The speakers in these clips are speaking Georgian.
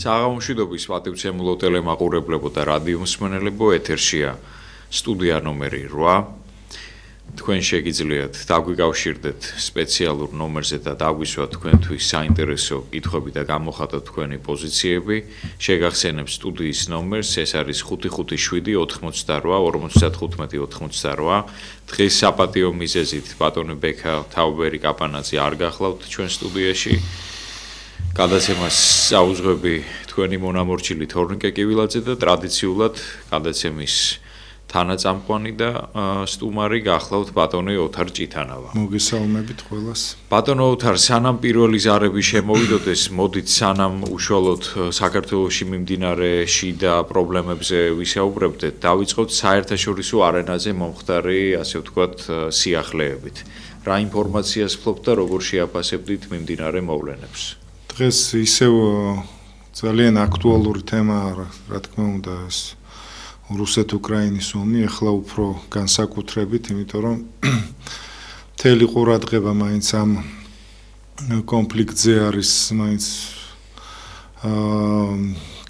საღამოშვიდობის პატივცემულო ტელემაყურებლებო და რადიო მსმენელებო, ეთერშია სტუდია ნომერი 8. თქვენ შეგიძლიათ დაგვიკავშირდეთ სპეციალურ ნომერზე და დაგვისვათ თქვენთვის საინტერესო კითხვები და გამოხატოთ თქვენი პოზიციები. შეგახსენებ სტუდიის ნომერს, ეს არის 557 88 55 88. დღეს საპატიო მიზეზით ბატონი ბექა თაუბერი კაპანაძე არ გახლავთ ჩვენ სტუდიაში. გადაცემას აუძღვები თქვენი მონამორჩილი თორნიკე კივილაძე და ტრადიციულად გადაცემის თანაწამყვანი და სტუმარი გახლავთ ბატონი ოთარ ჭიტანავა. მოგესალმებით ყველას. ბატონო ოთარ, სანამ პირველი ზარები შემოვიდოდეს, მოდით სანამ უშუალოდ საქართველოში მიმდინარე შიდა პრობლემებზე ვისაუბრებდეთ, დავიწყოთ საერთაშორისო არენაზე მომხდარი, ასე ვთქვათ, სიახლეებით. რა ინფორმაციას ფლობთ და როგორ შეაფასებდით მიმდინარე მოვლენებს? დღეს ისევ ძალიან აქტუალური თემაა, რა თქმა უნდა, ეს რუსეთ-უკრაინის ომი, ახლა უფრო განსაკუთრებით, იმიტომ რომ მთელი ყურადღება მაინც ამ კონფლიქტზე არის მაინც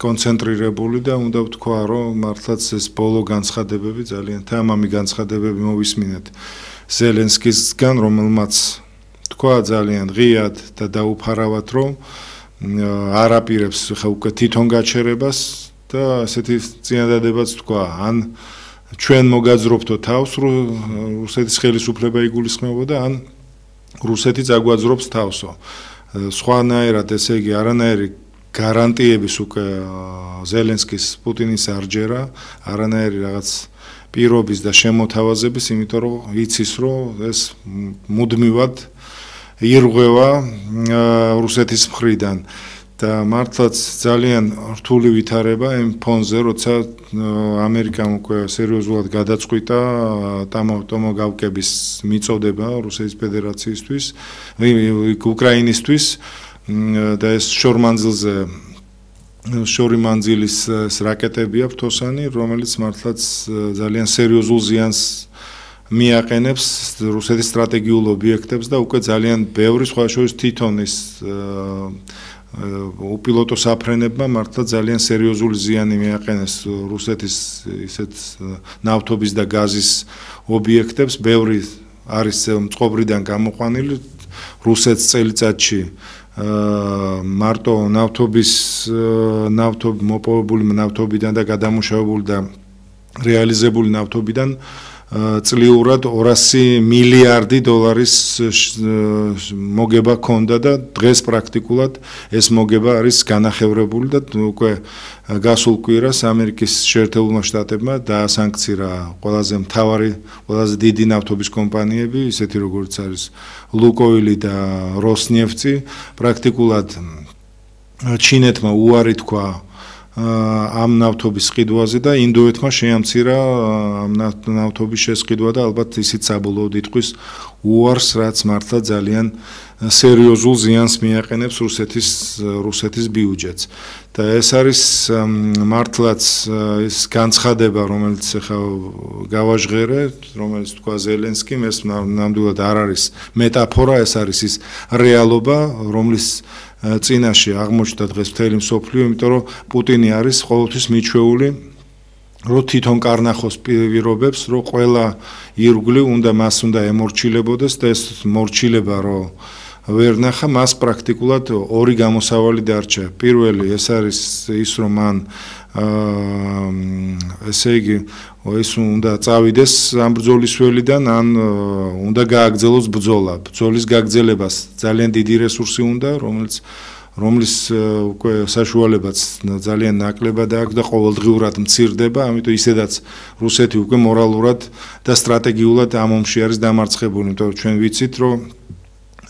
კონცენტრირებული და უნდა ვთქვა, რომ მართლაც ეს ბოლო განცხადებები ძალიან თამამი განცხადებები მოვისმინეთ ზელენსკისგან, რომელმაც თქვა ძალიან ღიად და დაუფარავად, რომ არ აპირებს ხა უკვე თვითონ გაჩერებას და ასეთი წინადადებაც თქვა, ან ჩვენ მოგაძრობთო თავს, რუსეთის ხელისუფლება იგულისხმებოდა, ან რუსეთი წაგვაძრობს თავსო. სხვანაირად, ესე იგი, არანაირი გარანტიების უკვე ზელენსკის პუტინის არ ჯერა, არანაირი რაღაც პირობის და შემოთავაზების, იმიტომ რომ იცის, რომ ეს მუდმივად ირღვევა რუსეთის მხრიდან. და მართლაც ძალიან რთული ვითარება იმ ფონზე, როცა ამერიკამ უკვე სერიოზულად გადაწყვიტა ტომოგავკების მიწოდება რუსეთის ფედერაციისთვის, უკრაინისთვის და ეს შორი მანძილის რაკეტებია ფრთოსანი, რომელიც მართლაც ძალიან სერიოზულ ზიანს მიაყენებს რუსეთის სტრატეგიულ ობიექტებს და უკვე ძალიან ბევრი სხვა შორის თვითონ ის უპილოტო საფრენებმა მართლა ძალიან სერიოზული ზიანი მიაყენეს რუსეთის ისეთ ნავთობის და გაზის ობიექტებს. ბევრი არის მწყობრიდან გამოყვანილი რუსეთს წელიწადში მარტო მოპოვებული ნავთობიდან და გადამუშავებული და რეალიზებული ნავთობიდან წლიურად 200 მილიარდი დოლარის მოგება ჰქონდა და დღეს პრაქტიკულად ეს მოგება არის განახევრებული და უკვე გასულ კვირას ამერიკის შეერთებულმა შტატებმა დაასანქცირა ყველაზე მთავარი, ყველაზე დიდი ნავთობის კომპანიები, ისეთი როგორც არის ლუკოილი და როსნეფტი, პრაქტიკულად ჩინეთმა უარი თქვა ამ ნავთობის ყიდვაზე და ინდოეთმა შეამცირა ამ ნავთობის შესყიდვა და ალბათ ისიც საბოლოოდ იტყვის უარს, რაც მართლა ძალიან სერიოზულ ზიანს მიაყენებს რუსეთის ბიუჯეტს. და ეს არის მართლაც ეს განცხადება, რომელიც ახლა გავაჟღერე, რომელიც თქვა ზელენსკიმ, ეს ნამდვილად არ არის მეტაფორა, ეს არის ის რეალობა, რომლის წინაშე აღმოჩნდა დღეს მთელი მსოფლიო, იმიტომ რომ პუტინი არის ყოველთვის მიჩვეული, რომ თვითონ კარნახოს პირობებს, რომ ყველა ირგვლივ მას უნდა ემორჩილებოდეს და ეს მორჩილება რომ ვერ ნახა, მას პრაქტიკულად ორი გამოსავალი დარჩა. პირველი ეს არის ის, რომ მან ესე იგი ის უნდა წავიდეს ამ ბრძოლის ველიდან, ან უნდა გააგრძელოს ბრძოლა. ბრძოლის გაგრძელებას ძალიან დიდი რესურსი უნდა, რომლის უკვე საშუალებაც ძალიან ნაკლებად აქვს და ყოველდღიურად მცირდება, ამიტომ ისედაც რუსეთი უკვე მორალურად და სტრატეგიულად ამ ომში არის დამარცხებული, იმიტომ რომ ჩვენ ვიცით, რომ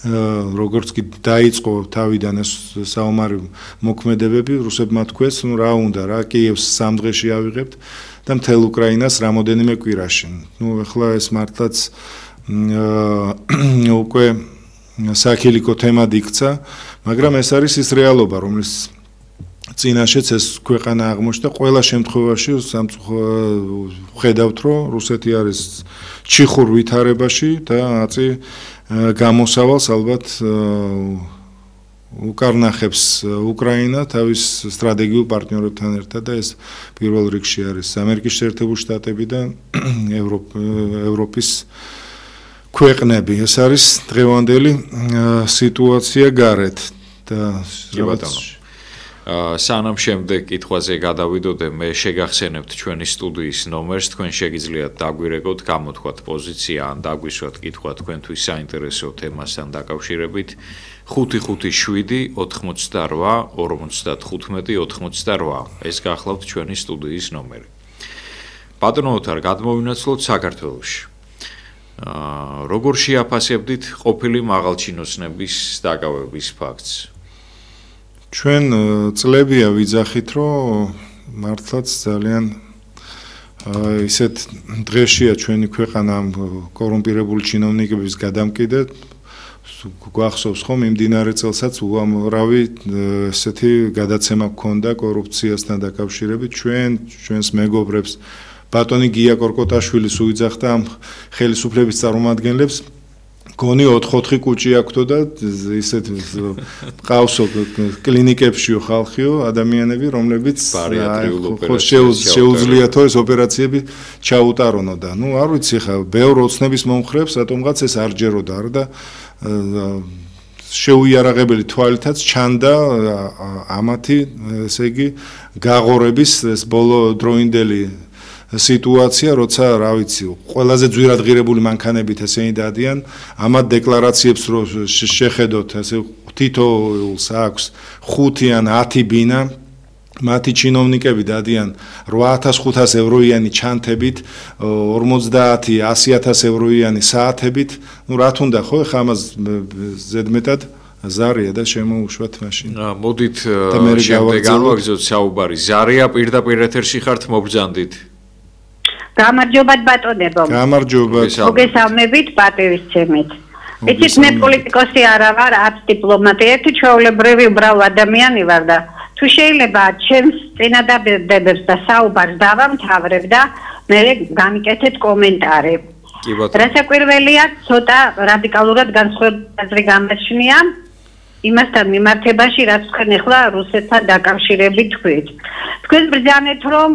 როგორც კი დაიწყო თავიდან ეს საომარი მოქმედებები, რუსებმა თქვეს, რა უნდა, რა კიევს 3 დღეში ავიღებთ და მთელ უკრაინას რამოდენიმე კვირაში. ახლა ეს მართლაც უკვე საქილიკო თემად იქცა, მაგრამ ეს არის ის რეალობა, რომლის წინაშეც ეს ქვეყანა აღმოჩნდა. ყველა შემთხვევაში ხედავთ, რომ რუსეთი არის ჩიხურ ვითარებაში და აწი გამოსავალს ალბათ უკარნახებს უკრაინა თავის სტრატეგიულ პარტნიორებთან ერთად და ეს პირველ რიგში არის ამერიკის შეერთებული შტატები და ევროპის ქვეყნები. ეს არის დღევანდელი სიტუაცია გარეთ და სანამ შემდეგ კითხვაზე გადავიდოდე, მე შეგახსენებთ ჩვენი სტუდიის ნომერს, თქვენ შეგიძლიათ დაგვირეკოთ, გამოთქვათ პოზიცია ან დაგვისვათ კითხვა თქვენთვის საინტერესო თემასთან დაკავშირებით 557 88 55 88. ეს გახლავთ ჩვენი სტუდიის ნომერი. ბატონო ოთარ, გადმოვინაცვლოთ საქართველოში. როგორ შეაფასებდით ყოფილი მაღალჩინოსნების დაკავების ფაქტს? ჩვენ წლებია ვიძახით, რომ მართლაც ძალიან ისეთ დღეშია ჩვენი ქვეყანა კორუმპირებული ჩინოვნიკების გადამკიდე. გვახსოვს ხომ იმდინარე წელსაც უამრავი ესეთი გადაცემა გქონდა კორუფციასთან დაკავშირებით ჩვენს მეგობრებს ბატონი გია კორკოტაშვილის უიძახდა ამ ხელისუფლების წარმომადგენლებს გონი 4-4 კუჭი აქვთო და ისეთ ყავსო კლინიკებშიო ხალხიო ადამიანები რომლებიც შეუძლიათო ეს ოპერაციები ჩაუტარონო და ნუ არ ვიცი ხა ბევრ ოცნების მომხრეებს რატომღაც ეს არ ჯეროდა და შეუიარაღებელი თვალითაც ჩანდა ამათი ესე იგი გაღორების ეს ბოლო დროინდელი სიტუაცია, როცა რა ვიცი, ყველაზე ძვირად ღირებული მანქანებით ესენი დადიან, ამათ დეკლარაციებს რო შეხედოთ, ესე თითოეულს აქვს 5 ან 10 ბინა, მათი ჩინოვნიკები დადიან 8500 ევროიანი ჩანთებით, 50-100.000 ევროიანი საათებით, ნუ რა თუნდა ხო, ხა ამას ზედმეტად ზარია და შემოუშვათ მაშინ. მოდით შემდეგ განვაგრძელოთ საუბარი. ზარია პირდაპირ ეთერში ხართ, მოგბრძანდით. გამარჯობათ ბატონებო. გამარჯობათ. მოგესალმებით პატივისცემით. იცით მე პოლიტიკოსი არა ვარ, არც დიპლომატი, ერთი ჩვეულებრივი უბრალო ადამიანი ვარ და თუ შეიძლება ჩემს წინადადებებს და საუბარს დავამთავრებ და მე გამიკეთეთ კომენტარი. კი ბატონო. რასაკვირველია, ცოტა რადიკალურად განსხვავებული აზრი გამაჩნია იმასთან მიმართებაში, რაც თქვენ ახლა რუსეთთან დაკავშირებით თქვით. თქვენ ბრძანეთ, რომ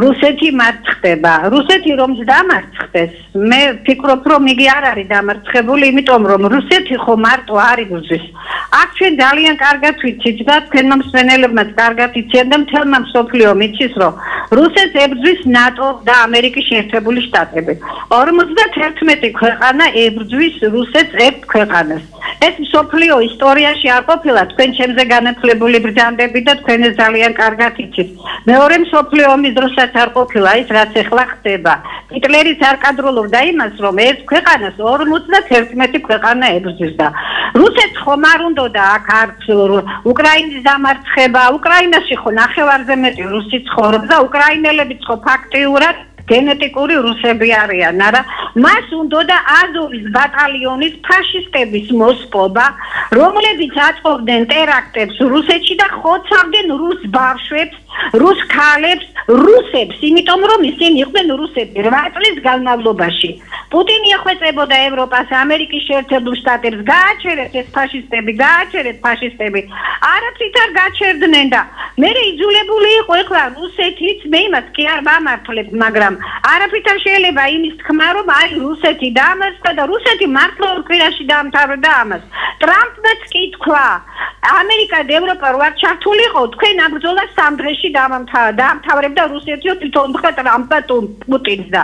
რუსეთი მარცხდება. რუსეთი რომც დამარცხდეს, მე ვფიქრობ, რომ იგი არ არის დამარცხებული, იმიტომ რომ რუსეთი ხო მარტო არ იბრძვის. აქ ჩვენ ძალიან კარგად ვიცით და თქვენმა მსმენელებმაც კარგად იციან და მთელმა მსოფლიომ იცის, რომ რუსეთს ებრძვის ნატო და ამერიკის შეერთებული შტატები. 51 ქვეყანა ებრძვის რუსეთს ერთ ქვეყანას. ეს მსოფლიო ისტორიაში არ ყოფილა თქვენ ჩემზე განათლებული ბრძანდები და თქვენ ეს ძალიან კარგად იცით. მეორე მსოფლიო ომის დროსაც არ ყოფილა ის რაც ახლა ხდება. ჰიტლერიც არ კადრულობდა იმას, რომ ერთ ქვეყანას 51 ქვეყანა ებრძვის და რუსეთს ხომ არ უნდოდა აქ არც უკრაინის დამარცხება, უკრაინაში ხო ნახევარზე მეტი რუსი ცხოვრობს და უკრაინელებიც ხო ფაქტიურად გენეტიკური რუსები არიან, არა? მას უნდოდა აზოვის ბატალიონის ფაშისტების მოსპობა, რომლებიც აწყობდნენ ტერაქტებს რუსეთში და ხოცავდნენ რუს ბავშვებს, რუს ქალებს, რუსებს, იმიტომ რომ ისინი იყვნენ რუსები 8 წლის განმავლობაში. პუტინი ეხვეწებოდა ევროპას, ამერიკის შეერთებულ შტატებს, გააჩერეთ ეს ფაშისტები, გააჩერეთ ფაშისტები. არაფრით არ გაჩერდნენ და მე იძულებული იყო ეხლა რუსეთიც, მე იმას კი არ ვამართლებ, მაგრამ არაფრით არ შეიძლება იმის თქმა, რომ აი რუსეთი დამარცხდა და რუსეთი მართლა ორ კვირაში დაამთავრდა ამას. ტრამპმაც კი თქვა, ამერიკა და ევროპა რო არ ჩართულიყო, თქვენ ამ ბრძოლას 3 დღეში დაამთავრებდა რუსეთიო თვითონ თქვა ტრამპმა პუტინს და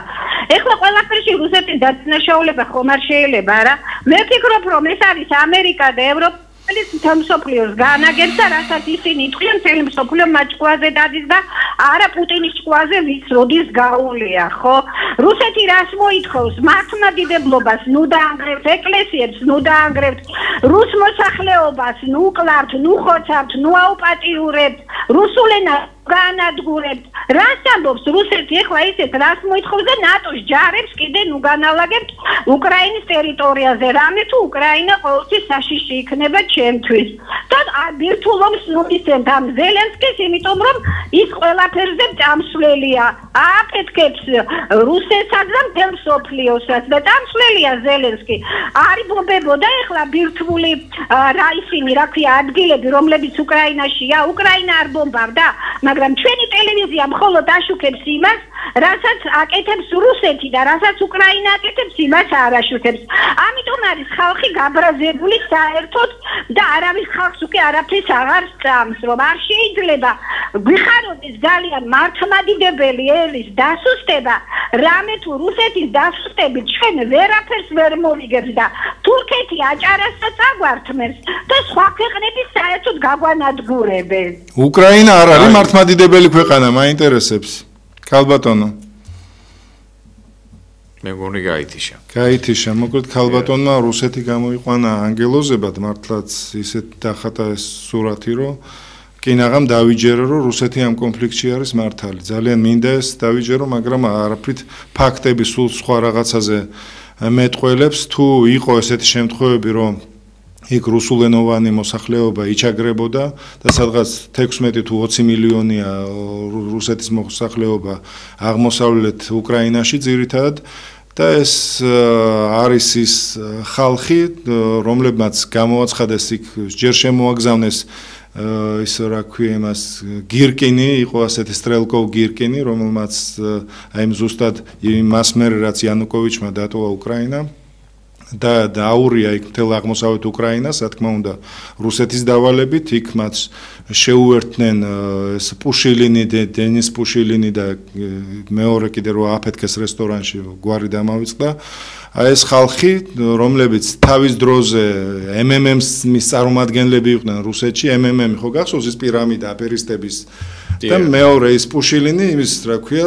ეხლა ყველაფერში რუსეთის დაწინაშაულება ხომ არ შეიძლება, არა? მე ვფიქრობ, რომ ეს არის ამერიკა და ევროპა მთელ მსოფლიოს განაგებს და რასაც ისინი იტყვიან, მთელი მსოფლიო მათ ჭკუაზე დადის და არა პუტინის ჭკუაზე ვის როდის გაუვლია, ხო? რუსეთი რას მოითხოვს? მართლმადიდებლობას ნუ დაანგრევთ, ეკლესიებს ნუ დაანგრევთ, რუს მოსახლეობას ნუ კლავთ, ნუ ხოცავთ, ნუ აუპატიურებთ, რუსულ ენას განადგურებთ. რას ამბობს რუსეთი ახლა ისეთ რას მოითხოვს და ნატოს ჯარებს კიდე ნუ განალაგებთ უკრაინის ტერიტორიაზე. რამე თუ უკრაინა ყოველთვის საშიში იქნება ჩემთვის. და ბირთულობს ნუ ისეთ ამ ზელენსკის, იმიტომ რომ ის ყველაფერზე წამსვლელია. აფეთქებს რუსეთსაც და მთელ მსოფლიოსაც და დამსვლელია ზელენსკი. არიბობებოდა ეხლა ბირთვული რა ისინი, რა ქვია, ადგილები, რომლებიც უკრაინაშია, უკრაინა არ ბომბავდა, მაგრამ ჩვენი ტელევიზია მხოლოდ აშუქებს იმას, რასაც აკეთებს რუსეთი და რასაც უკრაინა აკეთებს, იმას არ აშუქებს. ამიტომ არის ხალხი გაბრაზებული საერთოდ და არავის ხალხს უკვე არაფრის აღარ სწამს, რომ არ შეიძლება გვიხაროდეს ძალიან მართლმადიდებელი ელის დასუსტება, რამე თუ რუსეთის დასუსტებით ჩვენ ვერაფერს ვერ მოვიგებს და თურქეთი აჭარასაც აგვართმევს და სხვა ქვეყნები საერთოდ გაგვანადგურებენ. უკრაინა არ არის მართლმადიდებელი ქვეყანა, მაინტერესებს. ქალბატონო. მე მგონი გაითიშა. გაითიშა, მოკლედ ქალბატონმა რუსეთი გამოიყვანა ანგელოზებად, მართლაც ისეთ დახატა ეს სურათი, რომ კინაღამ დავიჯერო, რომ რუსეთი ამ კონფლიქტში არის მართალი. ძალიან მინდა ეს დავიჯერო, მაგრამ არაფრით ფაქტები სულ სხვა რაღაცაზე მეტყველებს, თუ იყო ესეთი შემთხვევები, რომ იქ რუსულენოვანი მოსახლეობა იჩაგრებოდა და სადღაც 16 თუ 20 მილიონია რუსეთის მოსახლეობა აღმოსავლეთ უკრაინაში ძირითადად და ეს არის ის ხალხი, რომლებმაც გამოაცხადეს იქ ჯერ შემოაგზავნეს ის რა ქვია იმას გირკინი, იყო ასეთი სტრელკოვ გირკინი, რომელმაც აი ზუსტად იმას მერე რაც იანუკოვიჩმა დატოვა უკრაინა და დააურია იქ მთელ აღმოსავლეთ უკრაინას, რა თქმა უნდა, რუსეთის დავალებით, იქ მათ შეუერთდნენ ეს პუშილინი, დენის პუშილინი და მეორე კიდე რო აფეთქეს რესტორანში გვარი დამავიწყდა. აი ეს ხალხი, რომლებიც თავის დროზე MMM-ის წარმომადგენლები იყვნენ რუსეთში, MMM ხო გახსოვს ის პირამიდა აფერისტების და მეორე ის პუშილინი, იმის რა ქვია,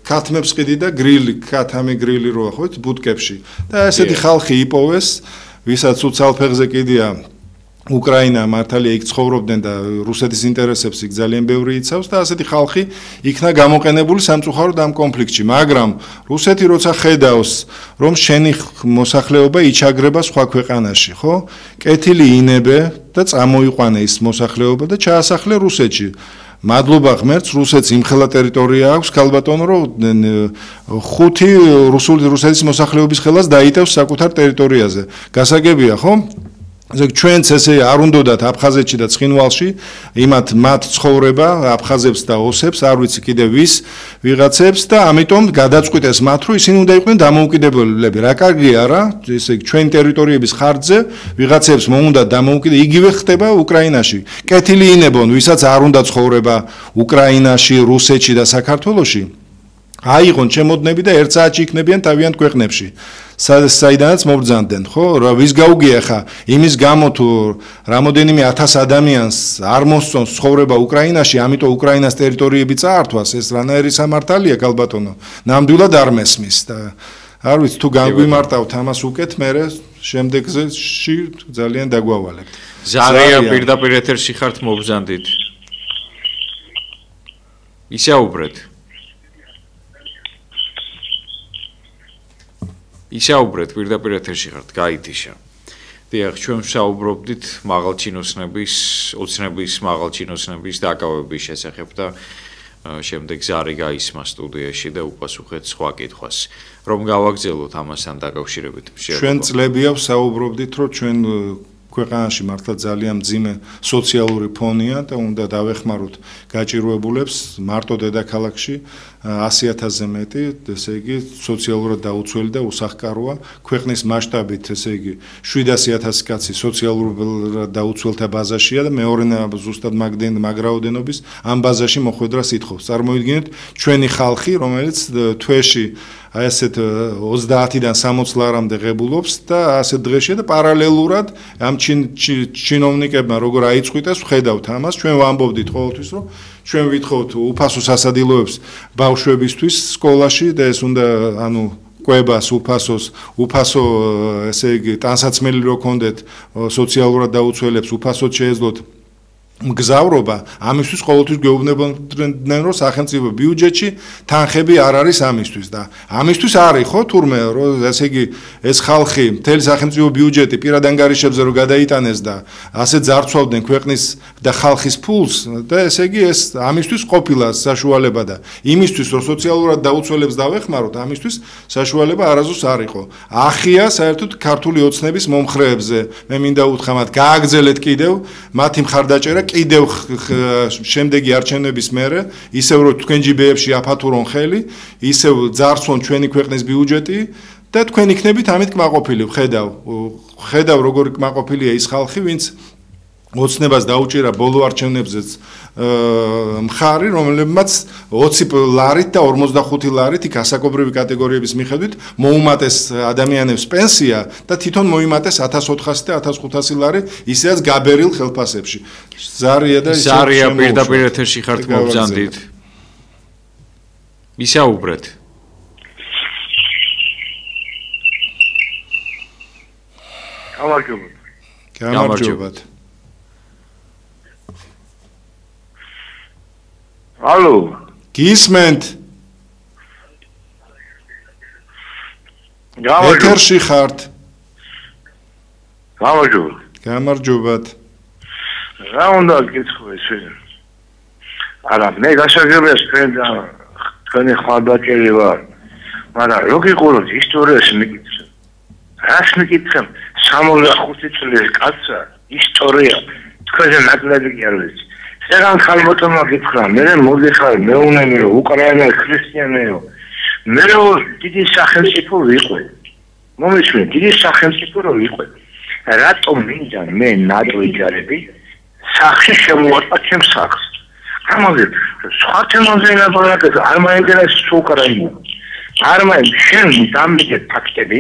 ქათმებს ყიდი და გრილი, ქათამი გრილი როა ხო ბუდკებში. და ესეთი ხალხი იპოვეს, ვისაც უცალფეხზე კიდია უკრაინა მართალია იქ ცხოვრობდნენ და რუსეთის ინტერესებს იქ ძალიან ბევრი იცავს და ასეთი ხალხი იქნა გამოყენებული სამწუხაროდ ამ კონფლიქტში, მაგრამ რუსეთი როცა ხედავს, რომ შენი მოსახლეობა იჩაგრება სხვა ქვეყანაში, ხო? კეთილი ინებე და წამოიყვანე ის მოსახლეობა და ჩაასახლე რუსეთში. მადლობა ღმერთს, რუსეთს იმხელა ტერიტორია აქვს, ქალბატონო, რომ 5 რუსეთის მოსახლეობის ხელას დაიტევს საკუთარ ტერიტორიაზე. გასაგებია, ხო? ჩვენც ესე არ უნდათ აფხაზეთში და ცხინვალში მათ ცხოვრება აფხაზებს და ოსებს არ ვიცი კიდე ვის ვიღაცებს და ამიტომ გადაწყვიტეს მათ რომ ისინი უნდა იყვნენ დამოუკიდებლები რა კარგია რა ესე ჩვენი ტერიტორიების ხარჯზე ვიღაცებს მოუნდათ დამოუკიდებლები იგივე ხდება უკრაინაში კეთილი ინებონ ვისაც არ უნდა ცხოვრება უკრაინაში რუსეთში და საქართველოში აიღონ ჩემოდნები და 1 საათში იქნებიან თავიანთ ქვეყნებში საიდანაც მობრძანდნენ ხო რა ვის გაუგია ხა იმის გამო თუ რამოდენიმე 1000 ადამიანს არ მოსწონს ცხოვრება უკრაინაში ამიტომ უკრაინას ტერიტორიები წაართვას ეს რანაირი სამართალია ქალბატონო ნამდვილად არ მესმის და არ ვიცი თუ განგვიმარტავთ ამას უკეთ მე შემდეგში ძალიან დაგვავალებთ ზარია პირდაპირ ეთერში ხართ მობრძანდით ისაუბრეთ ისაუბრეთ პირდაპირ ეთერში ხართ, გაითიშა. დიახ, ჩვენ ვსაუბრობდით მაღალჩინოსნების, ოცნების მაღალჩინოსნების დაკავების შესახებ და შემდეგ ზარი გაისმა სტუდიაში და უპასუხეთ სხვა კითხვას. რომ გავაგრძელოთ ამასთან დაკავშირებით. ჩვენ წლებია ვსაუბრობდით, რომ ჩვენ ქვეყანაში მართლა ძალიან მძიმე სოციალური ფონია და უნდა დავეხმაროთ გაჭირვებულებს მარტო დედაქალაქში 100,000-ზე მეტი, ესე იგი სოციალურად დაუცველი და უსახკაროა ქვეყნის მასშტაბით, ესე იგი 700,000 კაცი სოციალურად დაუცველთა ბაზაშია და მეორე ზუსტად მაგრაოდენობის ამ ბაზაში მოხვედრას ითხოვს. წარმოიდგინეთ ჩვენი ხალხი, რომელიც თვეში აი ასეთ 30-დან 60 ლარამდე ღებულობს და ასეთ დღეშია და პარალელურად ამ ჩინოვნიკებმა როგორ აიწყვიტეს ვხედავთ ამას ჩვენ ვამბობდით ყოველთვის რომ ჩვენ ვითხოვთ უფასო სასადილოებს ბავშვებისთვის სკოლაში და ეს უნდა ანუ კვებას უფასო ესე იგი ტანსაცმელი რო კონდეთ სოციალურად დაუცველებს უფასოდ შეეძლოთ მგზავრობა ამისთვის ყოველთვის გეუბნებოდნენ რომ სახელმწიფო ბიუჯეტში თანხები არ არის ამისთვის და ამისთვის არის ხო თურმე რომ ესე იგი ეს ხალხი მთელი სახელმწიფო ბიუჯეტი პირად ანგარიშებზე რომ გადაიტანეს და ასე ძარცვავდნენ ქვეყნის და ხალხის ფულს და ესე იგი ეს ამისთვის ყოფილა საშუალება და იმისთვის რომ სოციალურად დაუცველებს დავეხმაროთ ამისთვის საშუალება არასდროს არ იყო ახია საერთოდ ქართული ოცნების მომხრეებზე მე მინდა უთხრა მათ გააგრძელეთ კიდევ მათი მხარდაჭერა კიდევ შემდეგი არჩევნების მერე ისევ რომ თქვენ ჯიბეებში აფათურონ ხელი ისევ ძარცვონ ჩვენი ქვეყნის ბიუჯეტი და თქვენ იქნებით ამით კმაყოფილი ხედავ როგორი კმაყოფილია ის ხალხი ვინც ოცნებას დაუჭირა ბოლო არჩევნებზეც მხარი რომლებმაც 20 ლარით და 45 ლარით იქ ასაკობრივი კატეგორიების მიხედვით მოუმატეს ადამიანებს პენსია და თვითონ მოიმატეს 1400 და 1500 ლარი ისეაც გაბერილ ხელფასებში ზარია და ზარია პირდაპირ ეთერში ხართ მოგზანდით ისაუბრეთ გამარჯობათ Алло. გისმენთ? ეთერში ხართ? გამარჯობათ. რა უნდა გითხრათ? არა, მე გასაგებია თქვენი ხმადაჭერი ვარ. მაგრამ რო გიყუროთ ისტორიას მიგიცემ. რას მიგიცემ? 65 წლის კაცსა ისტორია თქვენზე ნაკლები კი არ ვიცი. Egan ხალხმა გითხრა, მე მოდიხარ, მეუნენიო, უკრაინა ქრისტიანეო. მე დიდი სახელმწიფო ვიყო. მომიშვენ, დიდი სახელმწიფო რო ვიყო. რატომ მინდა მე ნატო იჯარები სახში შემოვარდა ჩემ სახს. ამაზე სხვა თემაზე ნაბარაკეთ, არ მაინტერესებს უკრაინა. არ მაინტერესებს დამიჯე ფაქტები,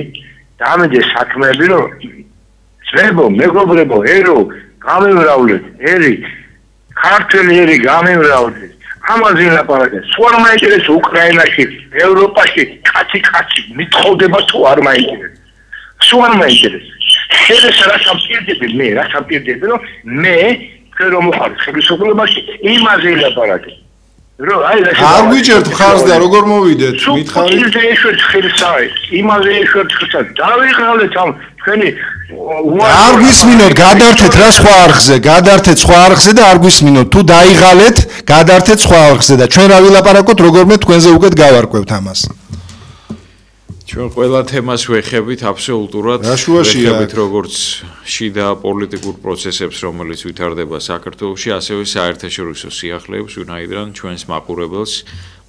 დამიჯე საქმეები რო ძმებო, მეგობრებო, ერო, გამევრავლეთ, ერი ქართული ერი გამევრავლეთ. ამაზე ლაპარაკეთ. სულ არ მაინტერესებს უკრაინაში, ევროპაში, კაცი მithოვდება თუ არ მაინტერესებს. სულ არ მაინტერესებს. შეიძლება რა სამპირდები, რომ მე რომ მოხარ ხელისუფლებაში იმაზე ლაპარაკეთ. რომ აი რა არ ვიჭერთ ხარს და როგორ მოვიდეთ? მითხარი. იმაზე ეშვერთ ხილსა დავიღალეთ ამ თქვენი არ გვისმინოთ, გადართეთ რა სხვა არხზე, გადართეთ სხვა არხზე და არ გვისმინოთ. თუ დაიღალეთ, გადართეთ სხვა არხზე და ჩვენ რა ვილაპარაკოთ, როგორმე თქვენზე უკეთ გავარკვევთ ამას. ჩვენ ყველა თემას ვეხებით აბსოლუტურად. ვეხებით როგორც შიდა პოლიტიკურ პროცესებს, რომელიც ვითარდება საქართველოში, ასევე საერთაშორისო სიახლეებს, ვინაიდან ჩვენს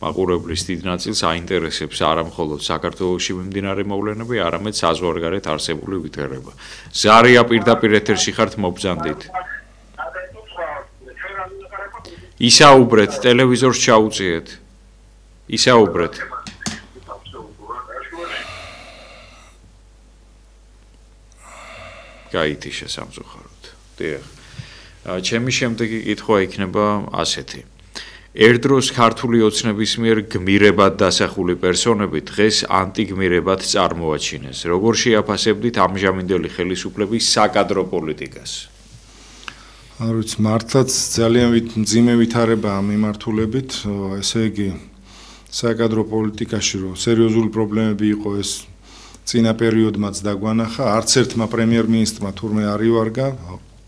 მაყურებლის დიდ ნაწილს აინტერესებს არა მხოლოდ საქართველოში მიმდინარე მოვლენები, არამედ საზღვარგარეთ არსებული ვითარება. ზარია პირდაპირ ეთერში ხართ მობრძანდით. ისაუბრეთ, ტელევიზორს ჩაუწიეთ. ისაუბრეთ. გაითიშა სამწუხაროდ. დიახ. ჩემი შემდეგი კითხვა იქნება ასეთი. ერთდროს ქართული ოცნების მიერ გმირებად დასახული პერსონები დღეს ანტიგმირებად წარმოაჩინეს. როგორ შეაფასებდით ამჟამინდელი ხელისუფლების საკადრო პოლიტიკას? არ ვიცი, მართლაც ძალიან მძიმე ვითარება ამ მიმართულებით, ესე იგი საკადრო პოლიტიკაში რომ სერიოზული პრობლემები იყო ეს წინა პერიოდმაც დაგვანახა, არც ერთმა პრემიერ-მინისტრმა თურმე არ ივარგა,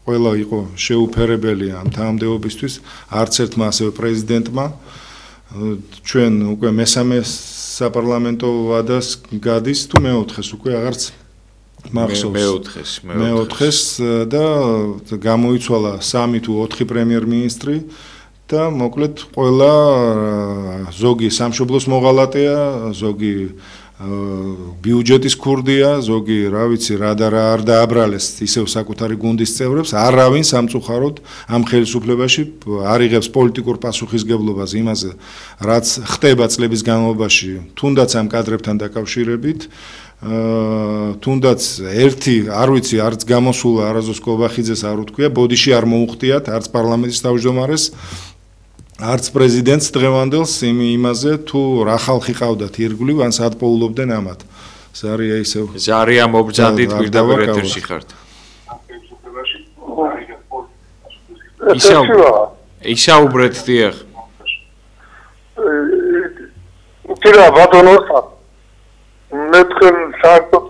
ყველა იყო შეუფერებელი ამ თანამდებობისთვის, არც ერთმა ასევე პრეზიდენტმა. ჩვენ უკვე მესამე საპარლამენტო ვადას გადის თუ მეოთხეს უკვე აღარც მახსოვს. მეოთხეს და გამოიცვალა 3 თუ 4 პრემიერ-მინისტრი და მოკლედ ყველა ზოგი სამშობლოს მოღალატეა, ზოგი ბიუჯეტის ქურდია, ზოგი რა ვიცი რა და რა არ დააბრალეს ისევ საკუთარი გუნდის წევრებს, არავინ სამწუხაროდ ამ ხელისუფლებაში არ იღებს პოლიტიკურ პასუხისგებლობას იმაზე, რაც ხდება წლების განმავლობაში, თუნდაც ამ კადრებთან დაკავშირებით, თუნდაც ერთი, არ ვიცი, არც გამოსულა არაზოს კობახიძეს არ უთქვია, ბოდიში არ მოუხდიათ, არც პარლამენტის თავმჯდომარეს არც პრეზიდენტს დღევანდელს იმაზე თუ რა ხალხი ყავდათ ირგვლივ ან სად პოულობდნენ ამათ. ზარია ისევ. ზარია მობრძანდით პირდაპირ ეთერში ხართ. ისაუბრეთ დიახ. Tira ბატონოსა მე თქვენ საერთოდ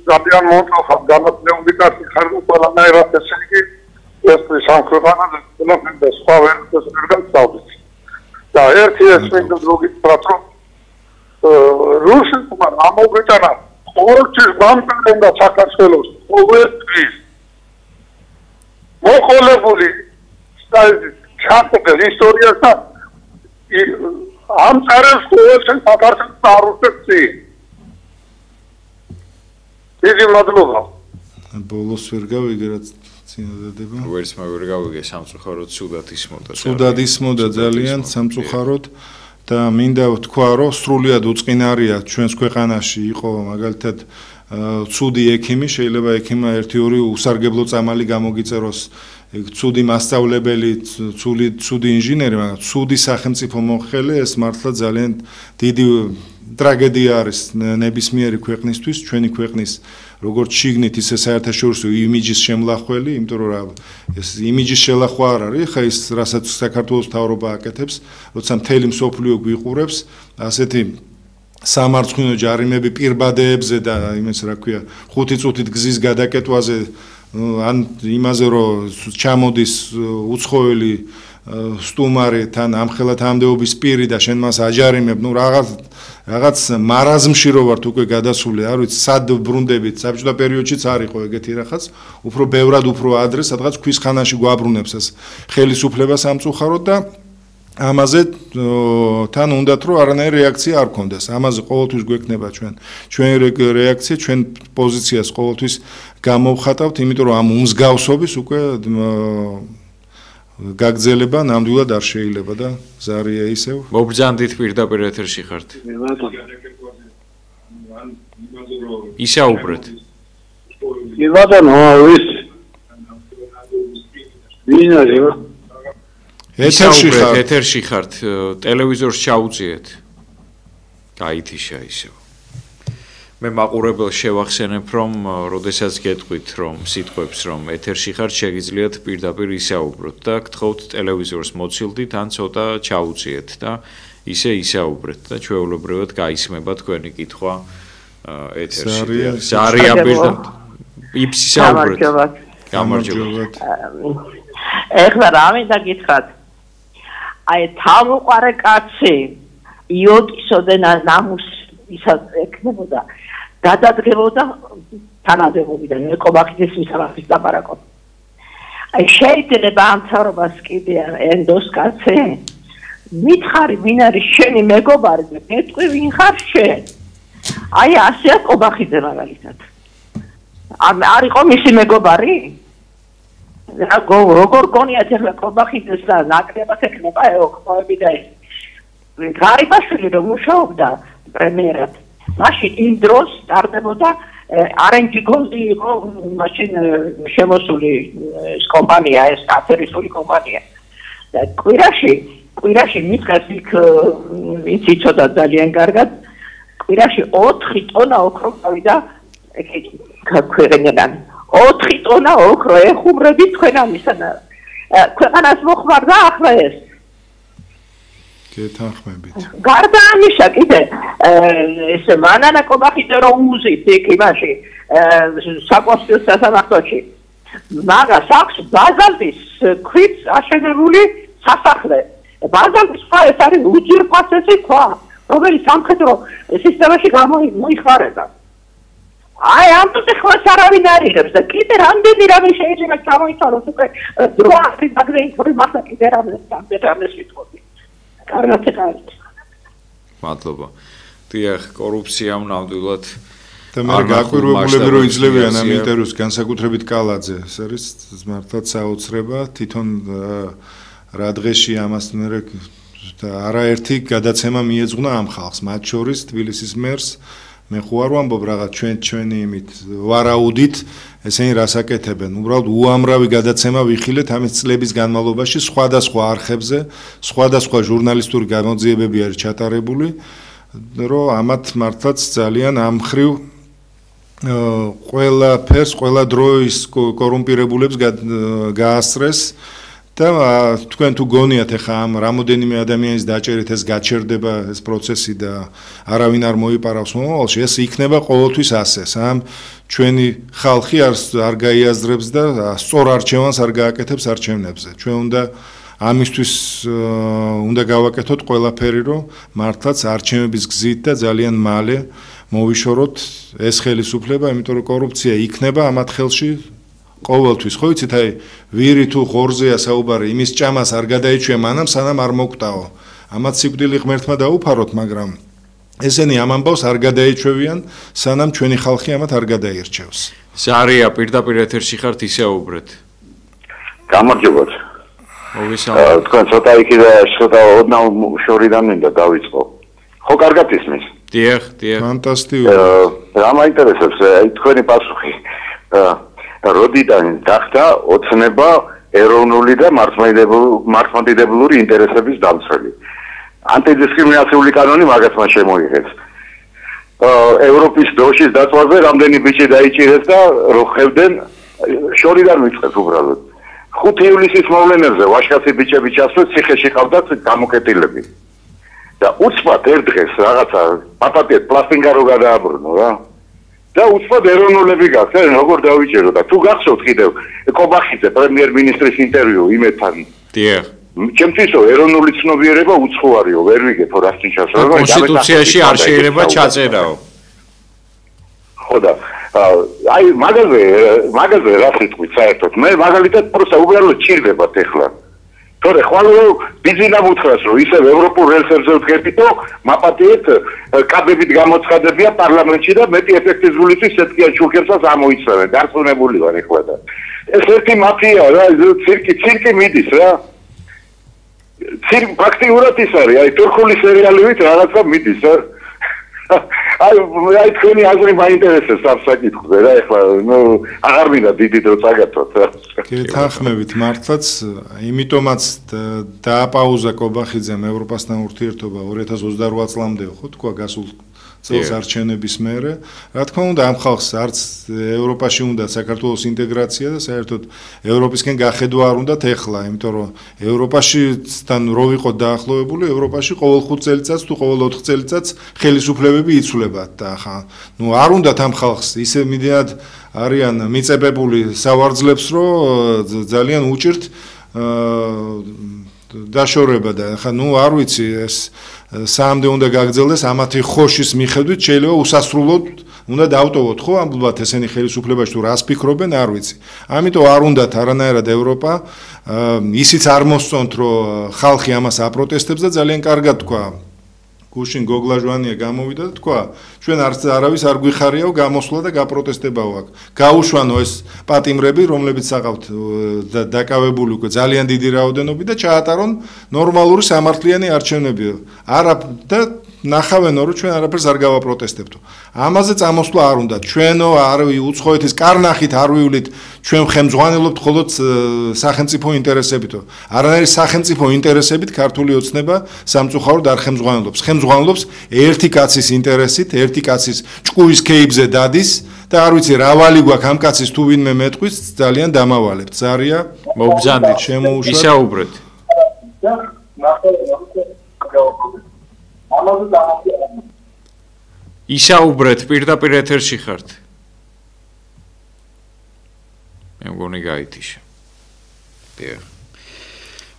ძალიან მომწონს გამოცდილებითი ხარ ყველანაირად ესე იგი ეს სამხედრო და სხვა ვერც ვერ გავწავდით და ერთი ეს მინდა დროებით პრატრო რუსეთმა ამოგვიტანა ყოველთვის გამწევდა საქართველოს ყოველთვის მოყოლებული ჩაწერილ ისტორიასთან ამ წარებს ყოველთვის საქართველოს არუსეთში დიდი მადლობა ბოლოს ვერ გავიგე რაც წინადადება ვერც ვერ გავიგე სამწუხაროდ ცუდად ისმოდა ძალიან სამწუხაროდ და მინდა ვთქვა რომ სრულიად უწყინარია ჩვენს ქვეყანაში იყო მაგალითად ცუდი ექიმი შეიძლება ექიმა 1-2 უსარგებლო წამალი გამოგიწეროს ცუდი მასწავლებელი, ცუდი ინჟინერი, მაგრამ ცუდი სახელმწიფო მოხელე ეს მართლა ძალიან დიდი ტრაგედია არის ნებისმიერი ქვეყნისთვის, ჩვენი ქვეყნის როგორც შიგნით ისე საერთაშორისო იმიჯის შემლახველი, იმიტომ რომ ეს იმიჯის შელახვა არ არის, ხა ის რასაც საქართველოს მთავრობა აკეთებს, როცა მთელი მსოფლიო გვიყურებს, ასეთი სამარცხვინო ჯარიმები პირბადეებზე და იმას რა ქვია, 5 წუთით გზის გადაკეტვაზე ან იმაზე რომ ჩამოდის უცხოელი სტუმარი თან ამხელად ამდეობის პირი და შენ მას აჯარიმებ, ნუ რაღაც მარაზმში რო ვართ უკვე გადასული, არ ვიცი, სად ბრუნდებით, საბჭოთა პერიოდშიც არ იყო ეგეთი რაღაც, უფრო ბევრად უფრო ადრე, სადღაც ქვის ხანაში გვაბრუნებს ეს ხელისუფლება სამწუხაროდ და ამაზე თან უნდათ რომ არანაირი რეაქცია არ გქონდეს. ამაზე ყოველთვის გვექნება ჩვენი რეაქცია, ჩვენ პოზიციას ყოველთვის გამოვხატავთ, იმიტომ რომ ამ უმსგავსობის უკვე გაგრძელება ნამდვილად არ შეიძლება და ზარია ისევ. მობრძანდით პირდაპირ ეთერში ხართ. ისაუბრეთ. კი ბატონო, ვის? ვინ არის? ეთერში ხართ, ტელევიზორს ჩაუწიეთ. გაითიშა ისევ. მე მაყურებელს შევახსენებ, რომ როდესაც გეტყვით, რომ სიტყვებს, რომ ეთერში ხართ, შეგიძლიათ პირდაპირ ისაუბროთ და გთხოვთ ტელევიზორს მოცილდით, ან ცოტა ჩაუწიეთ და ისე ისაუბრეთ და ჩვეულებრივად გაისმება თქვენი კითხვა ეთერში. ზარია პირდაპირ ისაუბრეთ. გამარჯობათ. ეხლა რა მინდა გითხრათ? აი თავუყარე კაცი იოტისოდენ ნამუს ისა ეკნებოდა გადადგებოდა თანამდებობიდან მეკობახის მისამართის დაბარაკო. აი შეიძლება ამ თავრობას კიდე ენდოს კაცი მითხარი ვინ არის შენი მეგობარი და მეთყვი ვინ ხარ შენ? აი ასეა კობახიძე მაგალითად. არ იყო მისი მეგობარი? როგორ გონიათ ახლა კობახიძეს და ნაკლებად ეკნება ეოქმოები და ეს გარიბაშვილი რომ მუშაობდა პრემიერად მაშინ იმ დროს ტარდებოდა RNG Gold იყო მაშინ შემოსული ეს კომპანია ეს აფერისული კომპანია და კვირაში მისგას იქ ვინც იცოდა ძალიან კარგად კვირაში 4 ტონა ოქრო გავიდა ქვეყნიდან 4 ტონა ოქრო ეხუმრები თქვენ ამისთან ქვეყანას მოხმარდა ახლა ეს გეთანხმებით გარდა ამისა კიდე ეს მანანა კობახიძე რომ უზით იქ იმაში საკონსტიტუციო სასამართლოში მაგას აქვს ბაზალტის ქვით აშენებული სასახლე ბაზალტის ქვა ეს არის უძირფასესი ქვა რომელიც სამხედრო სისტემაში გამოიხმარება აი ამაზე ხოს არავინ არ იღებს და კიდე რამდენი რამე შეიძლება გამოიცვალოს უკვე დრო არის მაგაზე ინფორმაცია კიდე რამე სიტყვები კარგად ეკარით მადლობა დიახ კორუფციამ ნამდვილად და მე გაკვირვებულები რომ იძლევიან ამ ინტერვიუს განსაკუთრებით კალაძე ეს არის მართლაც საოცრება თვითონ რა დღეში ამას მე და არაერთი გადაცემა მიეძღვნა ამ ხალხს მათ შორის თბილისის მერს მე ხო არ ვამბობ რაღაც ჩვენი იმით ვარაუდით ესენი რას აკეთებენ უბრალოდ უამრავი გადაცემა ვიხილეთ ამის წლების განმავლობაში სხვადასხვა არხებზე სხვადასხვა ჟურნალისტური გამოძიებები არის ჩატარებული რომ ამათ მართლაც ძალიან ამხრივ ყველა ფერს ყველა დროის კორუმპირებულებს გაასწრეს და თქვენ თუ გონიათ ახლა ამ რამოდენიმე ადამიანის დაჭერით ეს გაჩერდება ეს პროცესი და არავინ არ მოიპარავს მომავალში, ეს იქნება ყოველთვის ასე. სამ ჩვენი ხალხი არ გაიაზრებს და სწორ არჩევანს არ გააკეთებს არჩევნებზე. ჩვენ უნდა ამისთვის უნდა გავაკეთოთ ყველაფერი, რომ მართლაც არჩევნების გზით და ძალიან მალე მოვიშოროთ ეს ხელისუფლება, იმიტომ რომ კორუფცია იქნება ამათ ხელში ყოველთვის. ხო იცით, აი ვირი თუ ღორზეა საუბარი, იმის ჭამას არ გადაიჩვია მანამ, სანამ არ მოკვდაო. ამათ სიკვდილი ღმერთმა დაუფაროთ, მაგრამ ესენი ამ ამბავს არ გადაიჩვევიან, სანამ ჩვენი ხალხი ამათ არ გადაირჩევს. ზარია პირდაპირ ეთერში ხართ, ისაუბრეთ. გამარჯობათ. მოგესალმებით. თქვენ ცოტა იქი და ცოტა ოდნავ შორიდან მინდა დავიწყო. ხო, კარგად ისმის. დიახ. ფანტასტიკური. რა მაინტერესებს თქვენი პასუხი? როდიდან გახდა ოცნება ეროვნული და მართლმადიდებლური ინტერესების დამცველი? ანტიდისკრიმინაციული კანონი მაგას მას შემოიღებს. ევროპის დროშის დაწვაზე რამდენი ბიჭი დაიჭირეს და რო ხვევდნენ შორიდან ვიწყებ უბრალოდ. 5 ივლისის მოვლენებზე ვაჟკაცი ბიჭები ჩასვეს, ციხეში ყავდათ გამოკეტილები. და უცბად ერთ დღეს რაღაცა პაპატიეთ პლასტინკა რო გადააბრუნო რა. და უცბად ეროვნულები გახდა, როგორ დავიჭერო და თუ გახსოვთ კიდევ კობახიძე პრემიერ-მინისტრის ინტერვიუ იმეთთან. დიახ. ჩემთვისო ეროვნული ცნობიერება უცხოარიო, ვერ ვიგებო რას ნიშნავს. კონსტიტუციაში არ შეიძლება ჩაწერაო. ხო და აი მაგაზე რა სიტყვით საერთოდ მე მაგალითად პროსა უბრალოდ ჭირდებათ ეხლა. თორე ხვალო ბიზინა მუთხრას რომ ისევ ევროპულ რელსებზე ვდგებითო მაპატიეთ კაბებით გამოცხადებია პარლამენტში და მეტი ეფექტიზულისთვის სეტკიან ჩურქებსაც ამოიცავენ. დარწმუნებული ვარ ეხლა და ეს ერთი მაფია რა ცირკი მიდის რა. პრაქტიკულად ის არის, აი თურქული სერიალივით რაღაცა მიდის რა. აი თქვენი აზრი მაინტერესებს ამ საკითხზე რა ეხლა აღარ მინდა დიდი დრო წაგართოთ რა. გეთანხმებით მართლაც, იმიტომაც დააპაუზა კობახიძემ ევროპასთან ურთიერთობა 2028 წლამდე ხო თქვა გასულ წელს არჩევნების მერე. რა თქმა უნდა ამ ხალხს არც ევროპაში უნდა საქართველოს ინტეგრაცია და საერთოდ ევროპისკენ გახედვა არ უნდათ ეხლა, იმიტომ რომ ევროპაშიდან რო ვიყოთ დაახლოებული, ევროპაში ყოველ 5 წელიწადს თუ ყოველ 4 წელიწადს ხელისუფლებები იცვლებათ და ახლა არ უნდათ ამ ხალხს ისე მიდიად არიან მიწებებული სავარძლებს, რომ ძალიან უჭირთ დაშორება და ახლა არ ვიცი ეს საამდე უნდა გაგრძელდეს ამათი ხოშის მიხედვით შეიძლება უსასრულოდ უნდა დავტოვოთ ხო ამბობთ ესენი ხელისუფლებაში თუ რას ფიქრობენ არ ვიცი. ამიტომ არ უნდათ არანაირად ევროპა ისიც არ მოსწონთ რომ ხალხი ამას აპროტესტებს და ძალიან კარგად თქვა გუშინ გოგლაჟვანია გამოვიდა და თქვა ჩვენ არავის არ გვიხარიაო გამოსვლა და გაპროტესტებაო აქ. გაუშვანო ეს პატიმრები რომლებიც საყავთ დაკავებული უკვე ძალიან დიდი რაოდენობით და ჩაატარონ ნორმალური სამართლიანი არჩევნები. არა და ნახავენო რომ ჩვენ არაფერს არ გავაპროტესტებთო. ამაზე წამოსვლა არ უნდა. ჩვენო არ უცხოეთის კარნახით არ ვივლით ჩვენ ხელმძღვანელობთ მხოლოდ სახელმწიფო ინტერესებითო. არანაირი სახელმწიფო ინტერესებით ქართული ოცნება სამწუხაროდ არ ხელმძღვანელობს. ხელმძღვანელობს ერთი კაცის ინტერესით, ერთი კაცის ჭკუის ქეიბზე დადის და არ ვიცი რა ვალი გვაქვს ამ კაცის თუ ვინმე მეტყვის ძალიან დამავალებთ. ზარია მოგბრძანდით შემოუშვათ. ისაუბრეთ. ისაუბრეთ პირდაპირ ეთერში ხართ. მე მგონი გაითიშა. დიახ.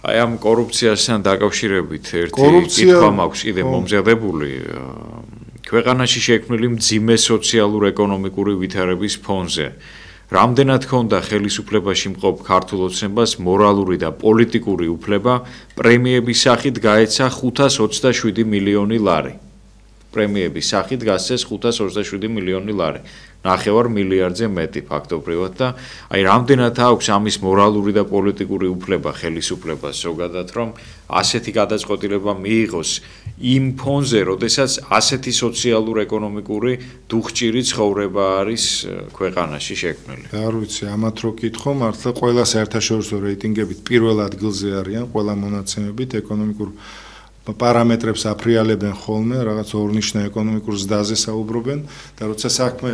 აი ამ კორუფციასთან დაკავშირებით ერთი კითხვა მაქვს კიდე მომზადებული. ქვეყანაში შექმნილი მძიმე სოციალურ-ეკონომიკური ვითარების ფონზე რამდენად ჰქონდა ხელისუფლებაში მყოფ ქართულ ოცნებას მორალური და პოლიტიკური უფლება პრემიების სახით გაეცა 527 მილიონი ლარი. პრემიების სახით გასცეს 527 მილიონი ლარი. 9 მილიარდზე მეტი ფაქტობრივად და აი რამდენად აქვს ამის მორალური და პოლიტიკური უფლება ხელისუფლებას ზოგადად რომ ასეთი გადაწყვეტილება მიიღოს იმ ფონზე, როდესაც ასეთი სოციალურ-ეკონომიკური დუხჭირი ცხოვრება არის ქვეყანაში შექმნილი. არ ვიცი, ამათ რო კითხო, მართლა ყველა საერთაშორისო რეიტინგებით პირველ ადგილზე არიან, ყველა მონაცემებით ეკონომიკურ პარამეტრებს აფრიალებენ ხოლმე, რაღაც ორნიშნა ეკონომიკურ ზდაზე საუბრობენ და როცა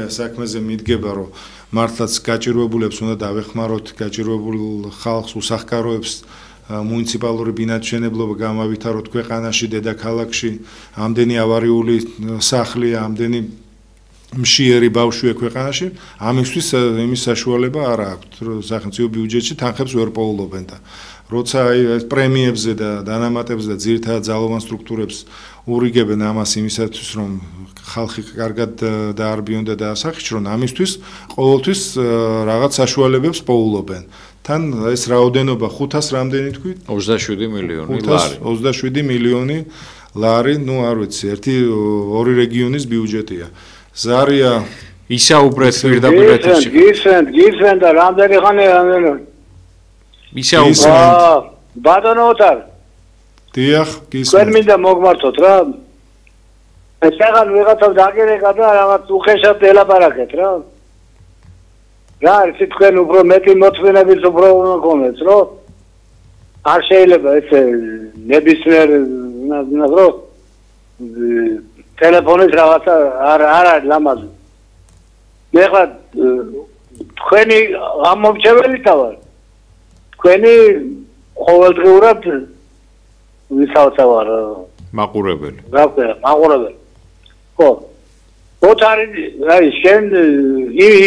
საქმეზე მიდგება, რომ მართლაც გაჭირვებულებს უნდა დავეხმაროთ, გაჭირვებულ ხალხს, უსახკაროებს მუნიციპალური ბინადმშენებლობა გამავითაროთ ქვეყანაში, დედაქალაქში, ამდენი ავარიული სახლია, ამდენი მშიერი ბავშვია ქვეყანაში, ამისთვის იმის საშუალება არ აქვს, რომ სახელმწიფო ბიუჯეტში თანხებს ვერ პოულობენ და როცა პრემიებზე და დანამატებზე და ძირითადად ძალოვან სტრუქტურებს ურიგებენ ამას იმისათვის, რომ ხალხი კარგად დაარბიონ და დაასახიჩრონ, ამისთვის ყოველთვის რაღაც საშუალებებს პოულობენ. თან ეს რაოდენობა 500 რამდენი თქვით? 27 მილიონი ლარი. 27 მილიონი ლარი, ნუ არ ვიცი, ორი რეგიონის ბიუჯეტია. ზარია ისაუბრეთ პირდაპირ ეთერში. გისმენ და რამდენი ხანია ისაუბრეთ. ბატონო ოთარ. დიახ, გისმენ. თქვენ მინდა მოგმართოთ რა. ეს აღარ ვიღაცას დაგერეკა და რაღაც უხეშად ელაპარაკეთ რა. რა არის თქვენ უფრო მეტი მოთმინების უფრო უნდა გქონდეს რო? არ შეიძლება ეს ნებისმიერ ნაზრო ტელეფონის რაღაცა არ არის ლამაზი. მე ხა თქვენი ამომრჩეველი თავარ. თქვენი ყოველდღიურად ვისაუბრავ მაყურებელი. რა ქვია, მაყურებელი. ხო. ოთარი, აი შენ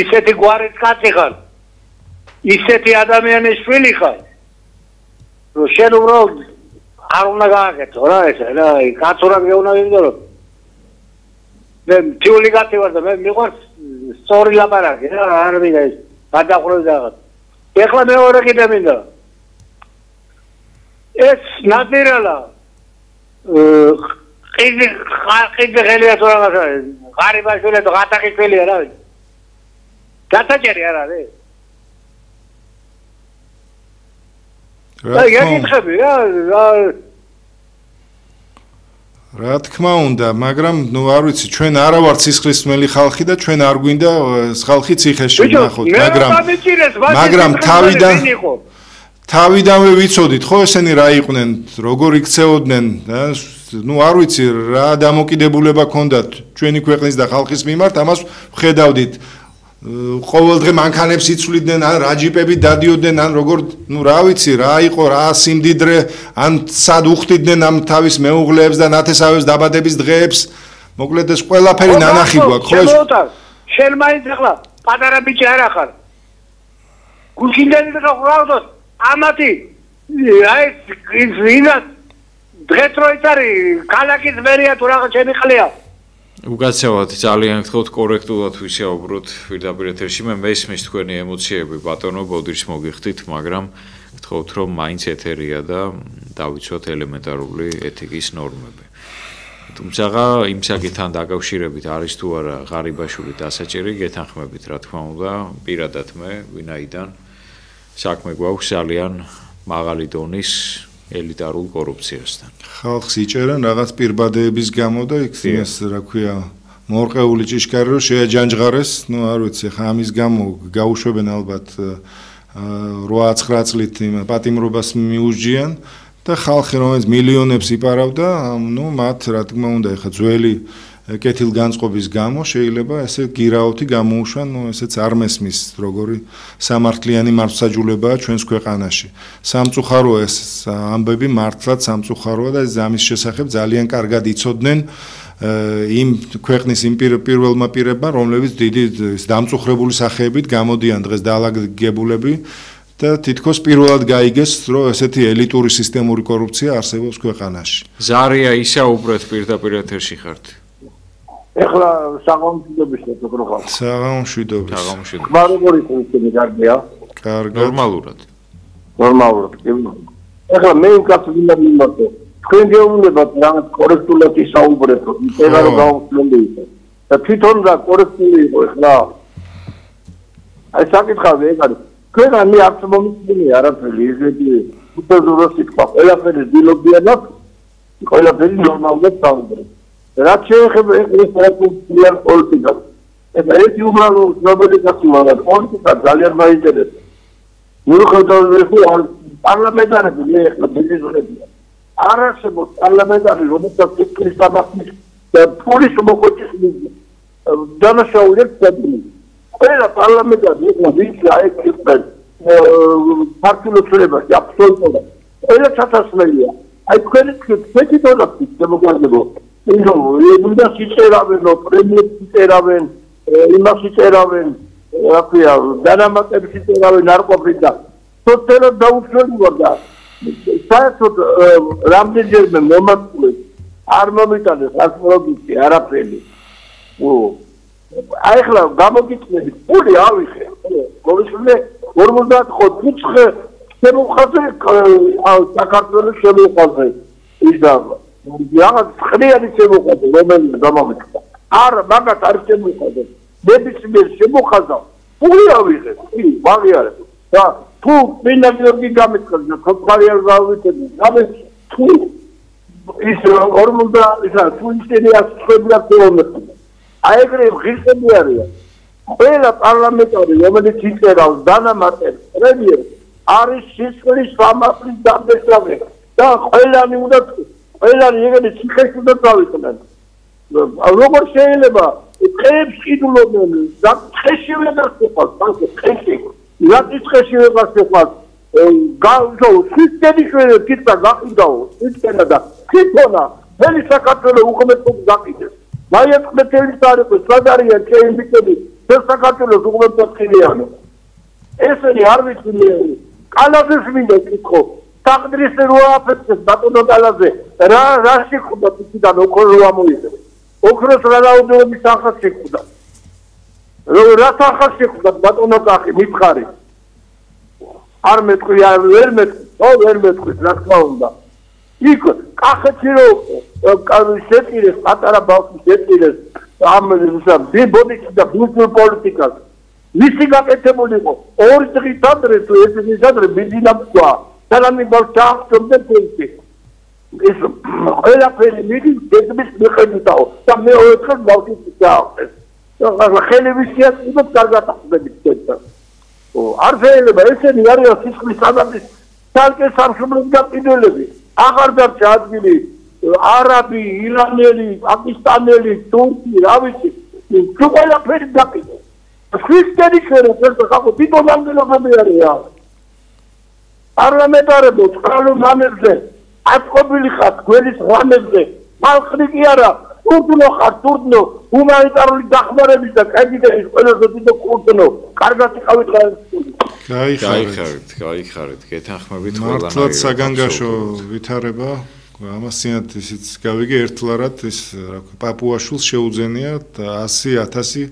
ისეთი გვარის კაცი ხარ. ისეთი ადამიანის შვილი ხარ. რომ შენ უბრალოდ არ უნდა გააკეთო რა ესე რა, კაცურად გეუნა ვიმდორო. მე თიული კაცი ვარ და მე მიყვარს სწორი ლაპარაკი რა, არ მინდა ეს გადაყროვის რაღაც. ეხლა მეორე კიდე მინდა. ეს ნადირალა ყიდი ღელია თუ რაღაცა ღარიბაშვილი თუ ღატაკიშვილია რა ვიცი. გატაჭერი არ არის. რა თქმა უნდა, მაგრამ ნუ არ vicი, ჩვენ არა ვართ სისხლისმელი ხალხი და ჩვენ არ გვინდა ხალხი ციხეში ნახოთ, მაგრამ თავიდანვე ვიცოდით, ხო ესენი რა იყვნენ, როგორ იქცეოდნენ, ნუ არ ვიცი, რა დამოკიდებულება ჰქონდათ ჩვენი ქვეყნის და ხალხის მიმართ, ამას ვხედავდით. ყოველდღე მანქანებს იცვლიდნენ, ან რაჯიპებით დადიოდნენ, ან როგორ, ნუ რა ვიცი, რა იყო, რა სიმდიდრე, ან სად უხდიდნენ ამ თავის მეუღლეებს და ნათესავებს დაბადების დღეებს. მოკლედ ეს ყველაფერი ნანახი გვაქვს, ხო? შენ მაინც ახლა პატარა ბიჭი არ ახარ. გულქინდელი და ყრავდოთ, ამათი აი ის ვინას დღეს რო ის არის, ქალაქის მერია თუ რაღაც შემიყლია. უკაცრავად ძალიან გთხოვთ კორექტულად ვისაუბროთ პირდაპირ ეთერში. მე მესმის თქვენი ემოციები, ბატონო, ბოდიშს მოგიხდით, მაგრამ გთხოვთ რომ მაინც ეთერია და დავიცვათ ელემენტარული ეთიკის ნორმები. თუმცა იმ საკითხთან დაკავშირებით არის თუ არა ღარიბაშვილი დასაჭერი, გეთანხმებით რა თქმა უნდა, პირადად მე, ვინაიდან საქმე გვაქვს ძალიან მაღალი დონის ელიტარულ კორუფციასთან. ხალხს იჭერენ რაღაც პირბადეების გამო და იქ ეს რა ქვია, მორყეული ჭიშკარი რო შეაჯანჯღარეს, ნუ არ ვიცი, ხა ამის გამო გაუშვებენ ალბათ 8-9 წლით იმ პატიმრობას მიუჯიან და ხალხი რომელიც მილიონებს იპარავდა, ნუ მათ რა თქმა უნდა, ეხა ძველი კეთილგანწყობის გამო შეიძლება ესე გირაოთი გამოუშვან, ნუ ესეც არ მესმის როგორი სამართლიანი მართლმსაჯულებაა ჩვენს ქვეყანაში. სამწუხაროა ეს ამბები, მართლაც სამწუხაროა და ამის შესახებ ძალიან კარგად იცოდნენ იმ ქვეყნის იმ პირველმა პირებმა, რომლებიც დიდი დამწუხრებული სახეებით გამოდიან დღეს დაალაგებულები და თითქოს პირველად გაიგეს, რომ ესეთი ელიტური სისტემური კორუფცია არსებობს ქვეყანაში. ზარია ისაუბრეთ პირდაპირ ეთერში ხართ. ეხლა საღამომშვიდობის უფრო ხარ. საღამომშვიდობის. ხმა როგორ იყოს ეს გარდია? კარგად. ნორმალურად. ნორმალურად. ეხლა მე უკაც მინდა მიმართო. თქვენ გეუბნებათ რაღაც კორექტულად ისაუბრეთ, ეხლა რომ გავხსნელი იყო. და თვითონ რა კორექტული იყო ეხლა. აი საკითხავე ეგ არის. თქვენ მე არც მომიწვია არაფერი, ისეთი უპერძო სიტყვა, ყველაფერი დილობიან და ყველაფერი ნორმალურად საუბრობ. რაც შეეხება ეს პოლიტიკურ პოლიტიკას. ეს უბრალოდ ცნობილი კაცი ვარ, პოლიტიკა ძალიან მაინტერესებს. მიუხედავად პარლამენტარები მე ეხლა ბიზნესია. არ არსებობს პარლამენტარი, რომელსაც ფიქრის დამახმის და პოლის მოხოჭის დანაშაულებს წადი. ყველა პარლამენტარი ეხლა ვიცი აი ეს ფაქტულობრივად აბსოლუტურად ყველა ჩათასმელია. აი თქვენი თვითონაც შემოგვარდებო. უნდა სიწერავენო, პრემიებს სიწერავენ, იმას სიწერავენ, რა ქვია, დანამატებს სიწერავენ არყოფით და სოციალურად დაუცველი ვარ და საერთოდ რამდენჯერმე მომაწვეს არ მომიტანეს ასპრობიტი არაფერი. აი ხლა გამოგიწნებით, პული ავიხე. მოვიშლე 55 შემოხაზე საქართველოს შემოხაზე ის და რაღაც ხრიანი შემოხაზე რომელიც გამომიწვა. არ მაგათ არ შემოხაზე. ნებისმიერ შემოხაზა პული ავიღე, ვაღიარებ. და თუ მინდა გიორგი გამიწყდეს და თქვარი არ გავიწევი. ამის თუ ის 50 ისა თუ ისინი ასწრებია თეორიულად. აი ეგრე ღირსები არიან. ყველა პარლამენტარი რომელიც იწერავს დანამატებს პრემიერს არის სისხლის სამართლის დამბეჭდავი და ყველანი უნდა ყველანი ეგრე ციხეში უნდა წავიდნენ. როგორ შეიძლება წეებს ყიდულობენ და წეში ვეღარ შეყვას, წეში. რატო წეში ვეღარ შეყვას? გავზო სისტემის ვერა კითხა გაყიდაო, სისტემა და თვითონა ველი საქართველოს უყმეთობის გაყიდეს. მაიეთყმეთელი თარიღი სადარია ჩემბიკები საქართველოს უყმეთობხილიანო. ესენი არ ვიცი კალაზეს მინდა კითხო. თაღდრის რო აფეთქეს ბატონო კალაზე რა შეხვდა თვითონ ოქრო ამოიღე. ოქროს რა რაოდენობის ახალ შეხვდა. რა ახალ შეხვდა ბატონო კახი მითხარი. არ მეტყვი არ ვერ მეტყვი რა თქმა უნდა. იქ კახეთი რო შეწირეს პატარა ბავშვი შეწირეს ამ ბოდიში და ბუნკურ პოლიტიკას. მისი გაკეთებული იყო 2 დღით ადრე თუ 1 დღით ადრე ბიზნესა სალამი ბავშვამდე პუნქტი. ეს ყველაფერი მიდის დედმის მიხედვითაო და მე ოთხი ბავშვი წააღწეს. ხელივისია უკვე კარგად ახდებით ცოტა. არ შეიძლება ესენი არიან სისხლის სამართლის თალკე სამშობლოს გაყიდველები. აღარ დარჩა ადგილი არაბი, ირანელი, პაკისტანელი, თურქი, რა ვიცი. თუ ყველაფერი გაყიდო. ქრისტიანი შეიძლება ხახო თვითონ ანგელობები არიან. პარლამენტარებო წყალო მამებზე აწყვილი ხარ გველის ღამებზე ხალხი კი არა თურქნო ხარ თურქნო ჰუმანიტარული დახმარების და კანდიდატის ყველაზე დიდო კურსნო კარგად იყავით გაიხარეთ გეთანხმებით ყველანაირად მართლაც საგანგაშო ვითარება ამასინათ ისიც გავიგე ერთლარად ის რა ქვია პაპუაშვილს შეუძენია 100,000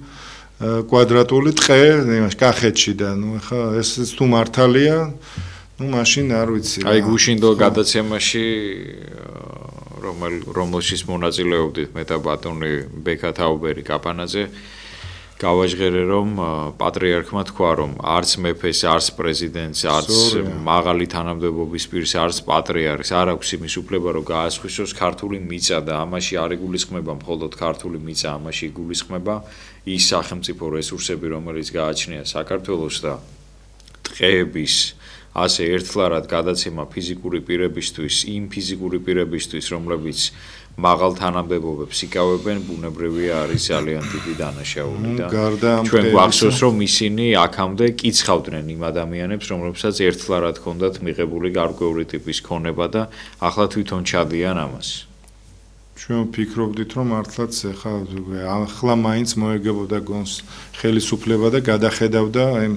კვადრატული ტყე იმაში კახეთში და ნუ ახლა ეს თუ მართალია ну машин არ ვიცი რა. აი გუშინდო გადაცემაში რომელშიც მონაწილეობდით მე და ბატონი ბექა თაუბერი კაპანაძე გავაჟღერე რომ პატრიარქმა თქვა რომ არც მეფეს, არც პრეზიდენტს, არც მაღალი თანამდებობის პირს, არც პატრიარქს არ აქვს იმის უფლება რომ გაასხვისოს ქართული მიწა და ამაში არ იგულისხმება მხოლოდ ქართული მიწა, ამაში იგულისხმება ის სახელმწიფო რესურსები რომელიც გააჩნია საქართველოს და ტყეების ასე ერთლარად გადაცემა ფიზიკური პირებისთვის, იმ ფიზიკური პირებისთვის, რომლებიც მაღალ თანამდებობებს იკავებენ, ბუნებრივია არის ძალიან დიდი დანაშაული და ჩვენ გვახსოვს რომ ისინი აქამდე კიცხავდნენ იმ ადამიანებს, რომლებსაც ერთლარად ჰქონდათ მიღებული გარკვეული ტიპის ქონება და ახლა თვითონ ჩადიან ამას. ჩვენ ფიქრობდით რომ მართლაც ახლა მაინც მოეგებოდა გონს ხელისუფლება და გადახედავდა აი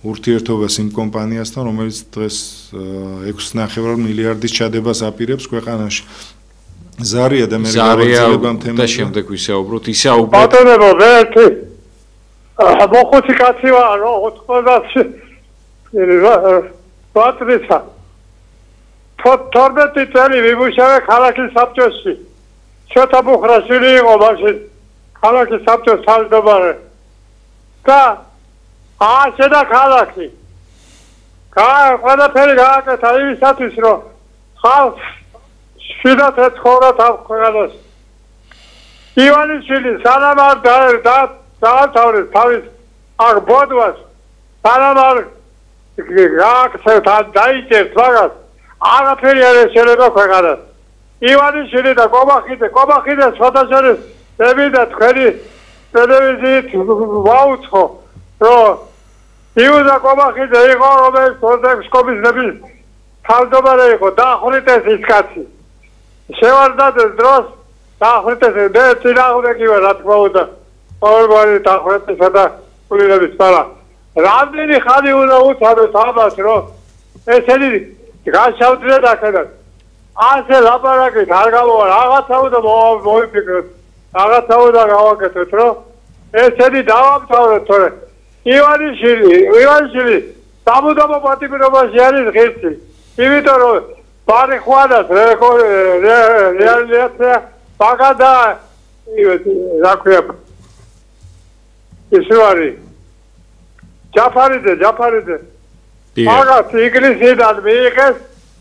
ურთიერთობას იმ კომპანიასთან, რომელიც დღეს 6.9 მილიარდის ჩადებას აპირებს ქვეყანაში. ზარია და მე გავაგზავნებამ თემას და შემდეგ ვისაუბროთ. ისაუბრეთ. ბატონებო, მე ერთი მოხუცი კაცი ვარ, 80 პატრიცა. 12 წელი ვიმუშავე ქალაქის საბჭოში. ცოტა ბუხრაშვილი იყო მაშინ ქალაქის საბჭოს თავმჯდომარე. და შედა ქალაქი. ყველაფერი გააკეთა იმისათვის, რომ ხალხს შვიდად ეცხოვრათ ამ ქვეყანას. ივანიშვილი სანამ არ დაათავრეს თავის აღბოდვას, სანამ არ გააქცევთ ან დაიჭერთ მაგას, არაფერი არ ეშელება ქვეყანას. ივანიშვილი და კობახიძე სხვადასხვა და თქვენი ტელევიზიით ვაუცხო, რომ იუდა კობახიძე იყო, რომელიც 26 კომისნების თავმჯდომარე იყო დაახვრიტეს ის კაცი. შევარდადეს დროს დაახვრიტეს მე წინააღმდეგი ვარ რა თქმა უნდა. ყოველგვარი დაახვრიტესა და კულირების პარა. რამდენი ხანი უნდა უცადოთ ამას რომ ესენი გაშავდნენ აქედან. ასე ლაპარაკით არ გამოვა რაღაცა უნდა მოიფიქროთ. რაღაცა უნდა გავაკეთოთ რომ ესენი დავამთავროთ თორე ივანიშვილი სამუდამო პატიმრობაში არის ღირსი. იმიტომ რომ პარიხوانას რეალიზაცია პაგადა რა ქვია ის არის ჯაფარიძე მაგათ ინგლისიდან მიიღეს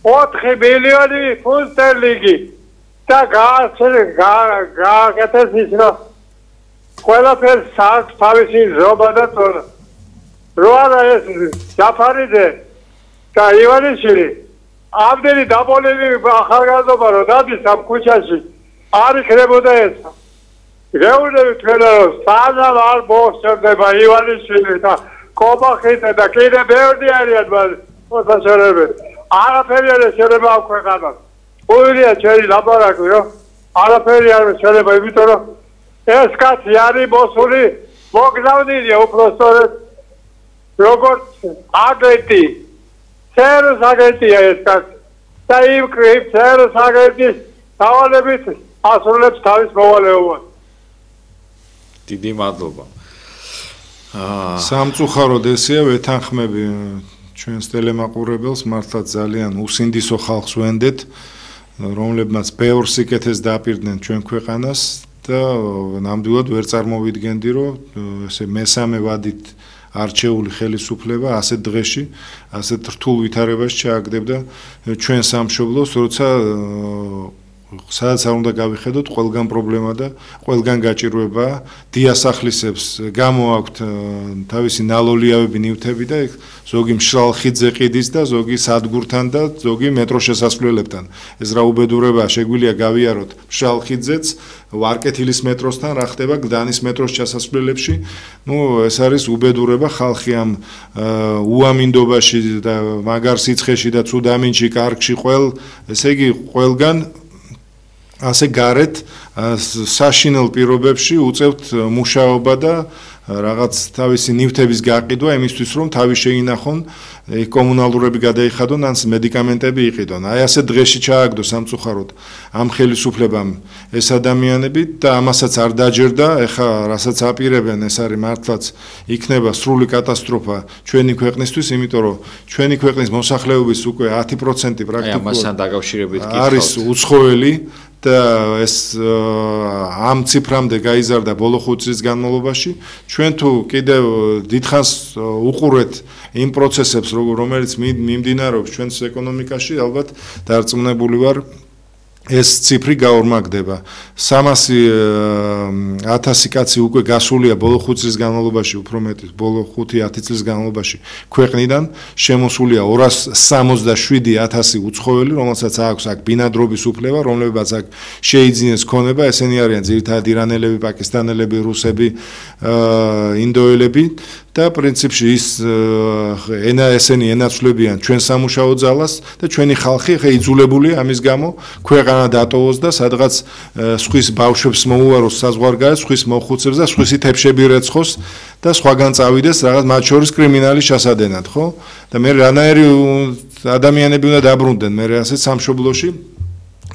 4 მილიონი ფუნტ სტერლინგი და გააკეთეს ის რომ ყველაფერს აქვს თავისი ზრობა და წონა. რო არა ეს ჯაფარიძე და ივანიშვილი ამდენი დაბოლილი ახალგაზრდობა რო დადის ამ ქუჩაში არ იქნებოდა ეს. გეუბნები თქვენ რომ სანამ არ მოხსნდება ივანიშვილი და კობახიძე და კიდე ბევრი არიან მოსაშორებელი. არაფერი არ შეიძლება ამ ქვეყანას. უვირია ჩვენი ლაპარაკი რომ არაფერი არ შეიძლება იმიტომ რომ ეს კაცი არის მოსული მოგზავნილია უბრალოდ როგორც აგენტი სეროს აგენტია ეს კაცი და იმ სეროს აგენტის დავალებით ასრულებს თავის მოვალეობას. დიდი მადლობა. სამწუხაროდ ესეა ვეთანხმები ჩვენს ტელემაყურებელს მართლა ძალიან უსინდისო ხალხს ვენდეთ რომლებმაც ბევრ სიკეთეს დააპირდნენ ჩვენ ქვეყანას და ნამდვილად ვერ წარმოვიდგენდი რომ ესე მესამე ვადით არჩეული ხელისუფლება ასეთ დღეში ასეთ რთულ ვითარებაში ჩააგდებდა ჩვენ სამშობლოს როცა სადაც არ უნდა გავიხედოთ ყველგან პრობლემა და ყველგან გაჭირვება დიასახლისებს გამოაქვთ თავისი ნალოლიავები ნივთები და ზოგი მშრალ ხიდზე ყიდის და ზოგი სადგურთან და ზოგი მეტრო შესასვლელებთან ეს რა უბედურება შეგვიძლია გავიაროთ მშრალ ხიდზეც ვარკეთილის მეტროსთან რა ხდება გდანის მეტროს ჩასასვლელებში ნუ ეს არის უბედურება ხალხი ამ უამინდობაში და მაგარ სიცხეში და ცუდ ამინჩი კარგში ესე იგი ყველგან ასე გარეთ საშინელ პირობებში უწევთ მუშაობა და რაღაც თავისი ნივთების გაყიდვა იმისთვის რომ თავი შეინახონ კომუნალურები გადაიხადონ ან მედიკამენტები იყიდონ. აი ასე დღეში ჩააგდო სამწუხაროდ ამ ხელისუფლებამ ეს ადამიანები და ამასაც არ დაჯერდა, ეხა რასაც აპირებენ ეს არის მართლაც იქნება სრული კატასტროფა ჩვენი ქვეყნისთვის, იმიტომ რომ ჩვენი ქვეყნის მოსახლეობის უკვე 10% პრაქტიკულად ამასთან დაკავშირებით არის უცხოელი და ეს ამ ციფრამდე გაიზარდა ბოლო 5 წლის განმავლობაში ჩვენ თუ კიდევ დიდხანს უყურეთ იმ პროცესებს რომელიც მიმდინარეობს ჩვენს ეკონომიკაში ალბათ დარწმუნებული ვარ ეს ციფრი გაორმაგდება 300,000 კაცი უკვე გასულია ბოლო 5 წლის განმავლობაში უფრო მეტი ბოლო 5-10 წლის განმავლობაში ქვეყნიდან შემოსულია 267,000 უცხოელი რომელსაც აქვს აქ ბინადრობის უფლება რომლებიც აქ შეიძინეს ქონება ესენი არიან ძირითადად ირანელები პაკისტანელები რუსები ინდოელები და პრინციპში ის ესენი ენაცვლებიან ჩვენ სამუშაო ძალას და ჩვენი ხალხი ხე იძულებულია ამის გამო ქვეყანა დატოვოს და სადღაც სხვის ბავშვებს მოუაროს საზღვარგარეთ, სხვის მოხუცებს და სხვისი თებშები რეცხოს და სხვაგან წავიდეს რაღაც მათ შორის კრიმინალის ჩასადენად, ხო? და მე რანაირი ადამიანები უნდა დაბრუნდნენ მე ასე სამშობლოში,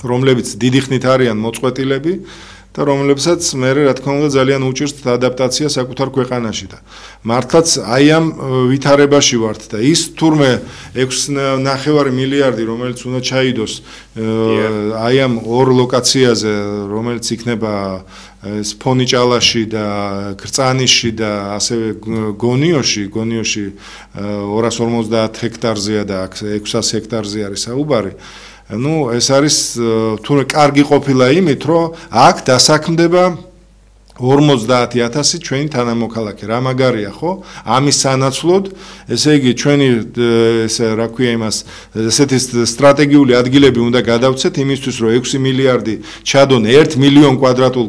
რომლებიც დიდი ხნით არიან მოწყვეტილები და რომლებსაც მე რა თქმა უნდა ძალიან უჭირთ ადაპტაცია საკუთარ ქვეყანაში და მართლაც აი ამ ვითარებაში ვართ და ის თურმე 6.5 მილიარდი რომელიც უნდა ჩაიდოს აი ამ ორ ლოკაციაზე რომელიც იქნება ეს ფონიჭალაში და გრწანიში და ასევე გონიოში 250 ჰექტარზეა და 600 ჰექტარზე არის საუბარი ну ეს არის თუნდაც კარგი ყოფილა იმით რომ აქ დასაქმდება 50,000 ჩვენი თანამოქალაქე. რა მაგარია, ხო? ამის სანაცვლოდ, ესე იგი ჩვენი ესე რა ქვია იმას, ესეთი სტრატეგიული ადგილები უნდა გადავცეთ იმისთვის, რომ 6 მილიარდი ჩადონ 1 მილიონ კვადრატულ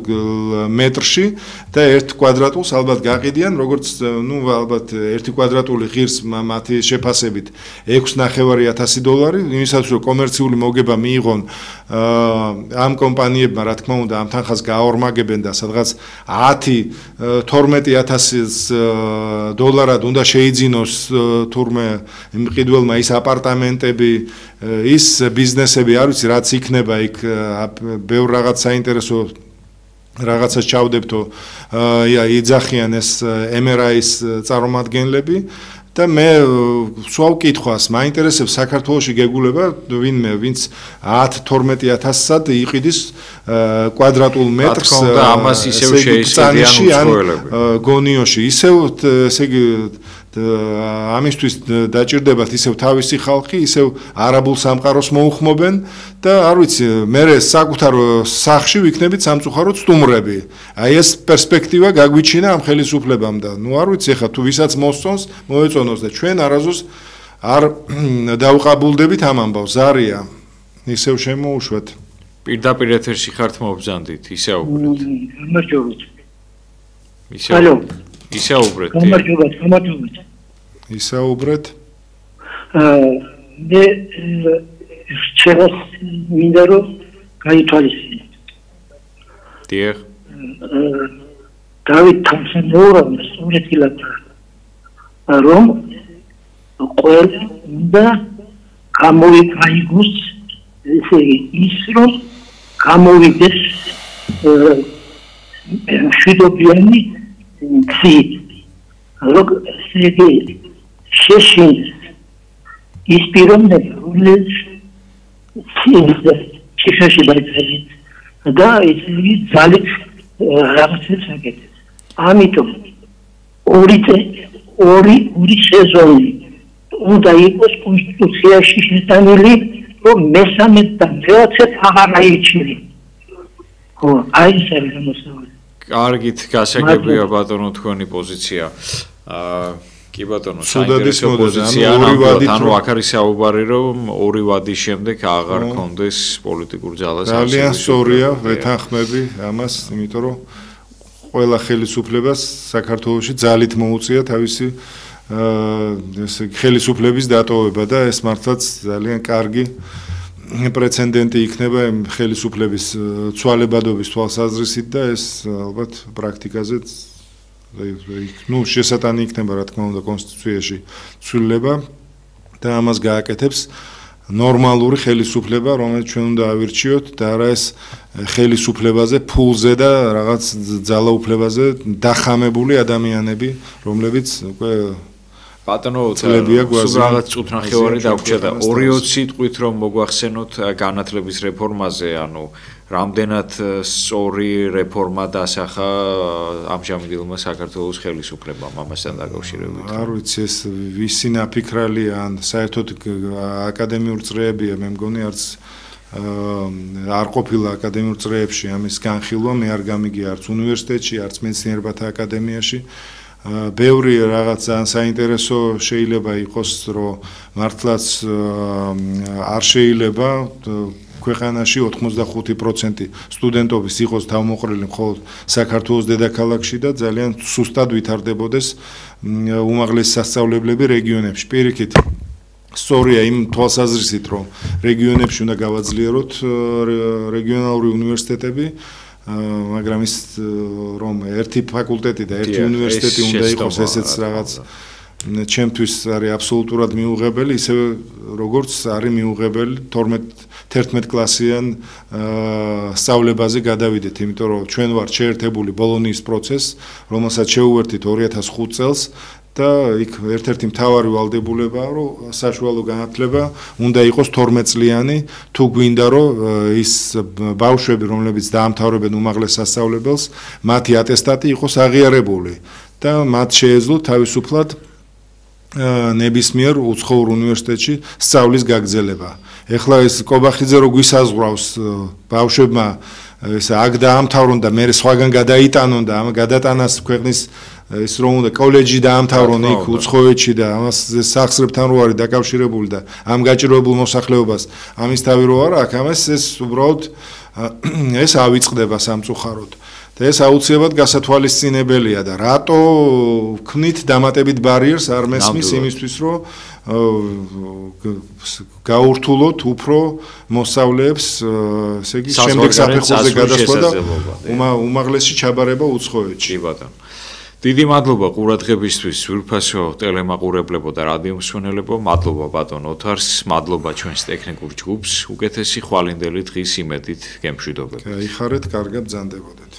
მეტრში და 1 კვადრატულს ალბათ გაყიდიან, როგორც ალბათ 1 კვადრატული ღირს მათი შეფასებით $6,500, იმისათვის რომ კომერციული მოგება მიიღონ ამ კომპანიებმა, რა თქმა უნდა, ამ თანხას გააორმაგებენ და სადღაც $10,000 უნდა შეიძინოს თურმე მყიდველმა ის აპარტამენტები, ის ბიზნესები, არ ვიცი, რაც იქნება იქ ბევრ რაღაც საინტერესო რაღაცას ჩავდებთო, იძახიან ეს MRI-ის წარმომადგენლები და მე სულ კითხვას მაინტერესებს საქართველოში გეგულება ვინმე ვინც 10-12,000-სად იყიდის კვადრატულ მეტრს და ამას ისევ შეისყიდიან უცხოელები გონიოში ისევ ესე იგი ამისთვის დაჭირდებათ ისევ თავისი ხალხი ისევ არაბულ სამყაროს მოუხმობენ და არ ვიცი მე საკუთარ სახში ვიქნებით სამწუხაროდ სტუმრები აი ეს პერსპექტივა გაგვიჩინა ამ ხელისუფლებამ და ნუ არ ვიცი ხა თუ ვისაც მოსწონს მოეწონოს და ჩვენ არაზოს არ დაუყაბულდებით ამ ამბავს ზარია ისევ შემოუშვათ პირდაპირ ეთერში ხართ მობრძანდით ისაუბრეთ გამარჯობათ ისაუბრეთ გამარჯობათ ისაუბრეთ მე შეღეს მინდა რომ გაითვალისწინოთ დიახ დავით თამსანიშვილმა სწორედ რომ ყველა უნდა გამოვიყაიგოს ესე ის რომ გამოვიდეს მშვიდობიანი გზით როგორ შეშინ ის პიროვნება რომელიც ციხეში დაიწერეთ და ისინი ძალით რაღაცებს აკეთებს ამიტომ ორი სეზონი უნდა იყოს კონსტიტუციაში შეტანილი რომ მესამე და მეოცე აღარ აიჩინე ხო აი ეს არის მოსავალი კარგით გასაგებია ბატონო თქვენი პოზიცია კი ბატონო საინტერესო პოზიცია ანუ აქ არის საუბარი რომ ორი ვადის შემდეგ აღარ კონდეს პოლიტიკურ ძალას ძალიან სწორია ვეთანხმები ამას იმიტომ რომ ყველა ხელისუფლებას საქართველოში ძალით მოუწია თავისი ესე ხელისუფლების დატოვება და ეს მართლაც ძალიან კარგი პრეცედენტი იქნება ხელისუფლების ცვალებადობის თვალსაზრისით და ეს ალბათ პრაქტიკაზე ნუ შესატანი იქნება რა თქმა უნდა კონსტიტუციაში ცვლილება და ამას გააკეთებს ნორმალური ხელისუფლება რომელიც ჩვენ უნდა ავირჩიოთ და არა ეს ხელისუფლებაზე ფულზე და რაღაც ძალაუფლებაზე დახამებული ადამიანები რომლებიც უკვე ბატონო რაღაც წუთნახევარი დაგვჭირდა და 2-20 სიტყვით რომ მოგვახსენოთ განათლების რეფორმაზე ანუ რამდენად სწორი რეფორმა დასახა ამჟამინდელმა საქართველოს ხელისუფლებამ ამასთან დაკავშირებით არ ვიცი ეს ვისი ნაფიქრალია ან საერთოდ აკადემიურ წრეებია მე მგონი არც არ ყოფილა აკადემიურ წრეებში ამის განხილვა მე არ გამიგია არც უნივერსიტეტში არც მეცნიერებათა აკადემიაში ბევრი რაღაც ძალიან საინტერესო შეიძლება იყოს რომ მართლაც არ შეიძლება ქვეყანაში 85% სტუდენტობის იყოს თავმოყრილი მხოლოდ საქართველოს დედაქალაქში და ძალიან სუსტად ვითარდებოდეს უმაღლესი სასწავლებლები რეგიონებში პირიქით სწორია იმ თვალსაზრისით რომ რეგიონებში უნდა გავაძლიეროთ რეგიონალური უნივერსიტეტები მაგრამ ის რომ ერთი ფაკულტეტი და ერთი უნივერსიტეტი უნდა იყოს ესეც რაღაც ჩემთვის არის აბსოლუტურად მიუღებელი ისე როგორც არის მიუღებელი 12-11 კლასიან სწავლებაზე გადავიდეთ იმიტომ რომ ჩვენ ვართ შეერთებული ბოლონიის პროცესს რომელსაც შეუერთით 2005 წელს და იქ ერთ-ერთი მთავარი ვალდებულებაა რომ საშუალო განათლება უნდა იყოს 12 წლიანი თუ გვინდა რომ ის ბავშვები რომლებიც დაამთავრებენ უმაღლეს სასწავლებელს მათი ატესტატი იყოს აღიარებული და მათ შეეძლოთ თავისუფლად ნებისმიერ უცხოურ უნივერსიტეტში სწავლის გაგრძელება. ეხლა ეს კობახიძე რო გვისაზღვრავს ბავშვებმა ეს აქ დაამთავრონ და მე სხვაგან გადაიტანონ და ამ გადატანას ქვეყნის ის რომ უნდა კოლეჯი დაამთავრონ იქ უცხოეთში და ამას სახსრებთან რო არის დაკავშირებული და ამ გაჭიროებულ მოსახლეობას ამის თავი რო არა აქ ამას ეს უბრალოდ ეს ავიწყდება სამწუხაროდ და ეს აუცილებლად გასათვალისწინებელია და რატო ვქნით დამატებით ბარიერს არ მესმის იმისთვის რომ გაურთულოთ უფრო მოსწავლეებს ესე იგი შემდეგ საფეხურზე გადასვლა და უმაღლესი ჩაბარება უცხოეთში. კი ბატონო. დიდი მადლობა ყურადღებისთვის სვირფასო ტელემაყურებლებო და რადიო მსმენელებო. მადლობა ბატონ ოთარს, მადლობა ჩვენს ტექნიკურ ჯგუფს. უკეთესი ხვალინდელი დღის იმედით გემშვიდობებით. გაიხარეთ, კარგად ბრძანდებოდეთ.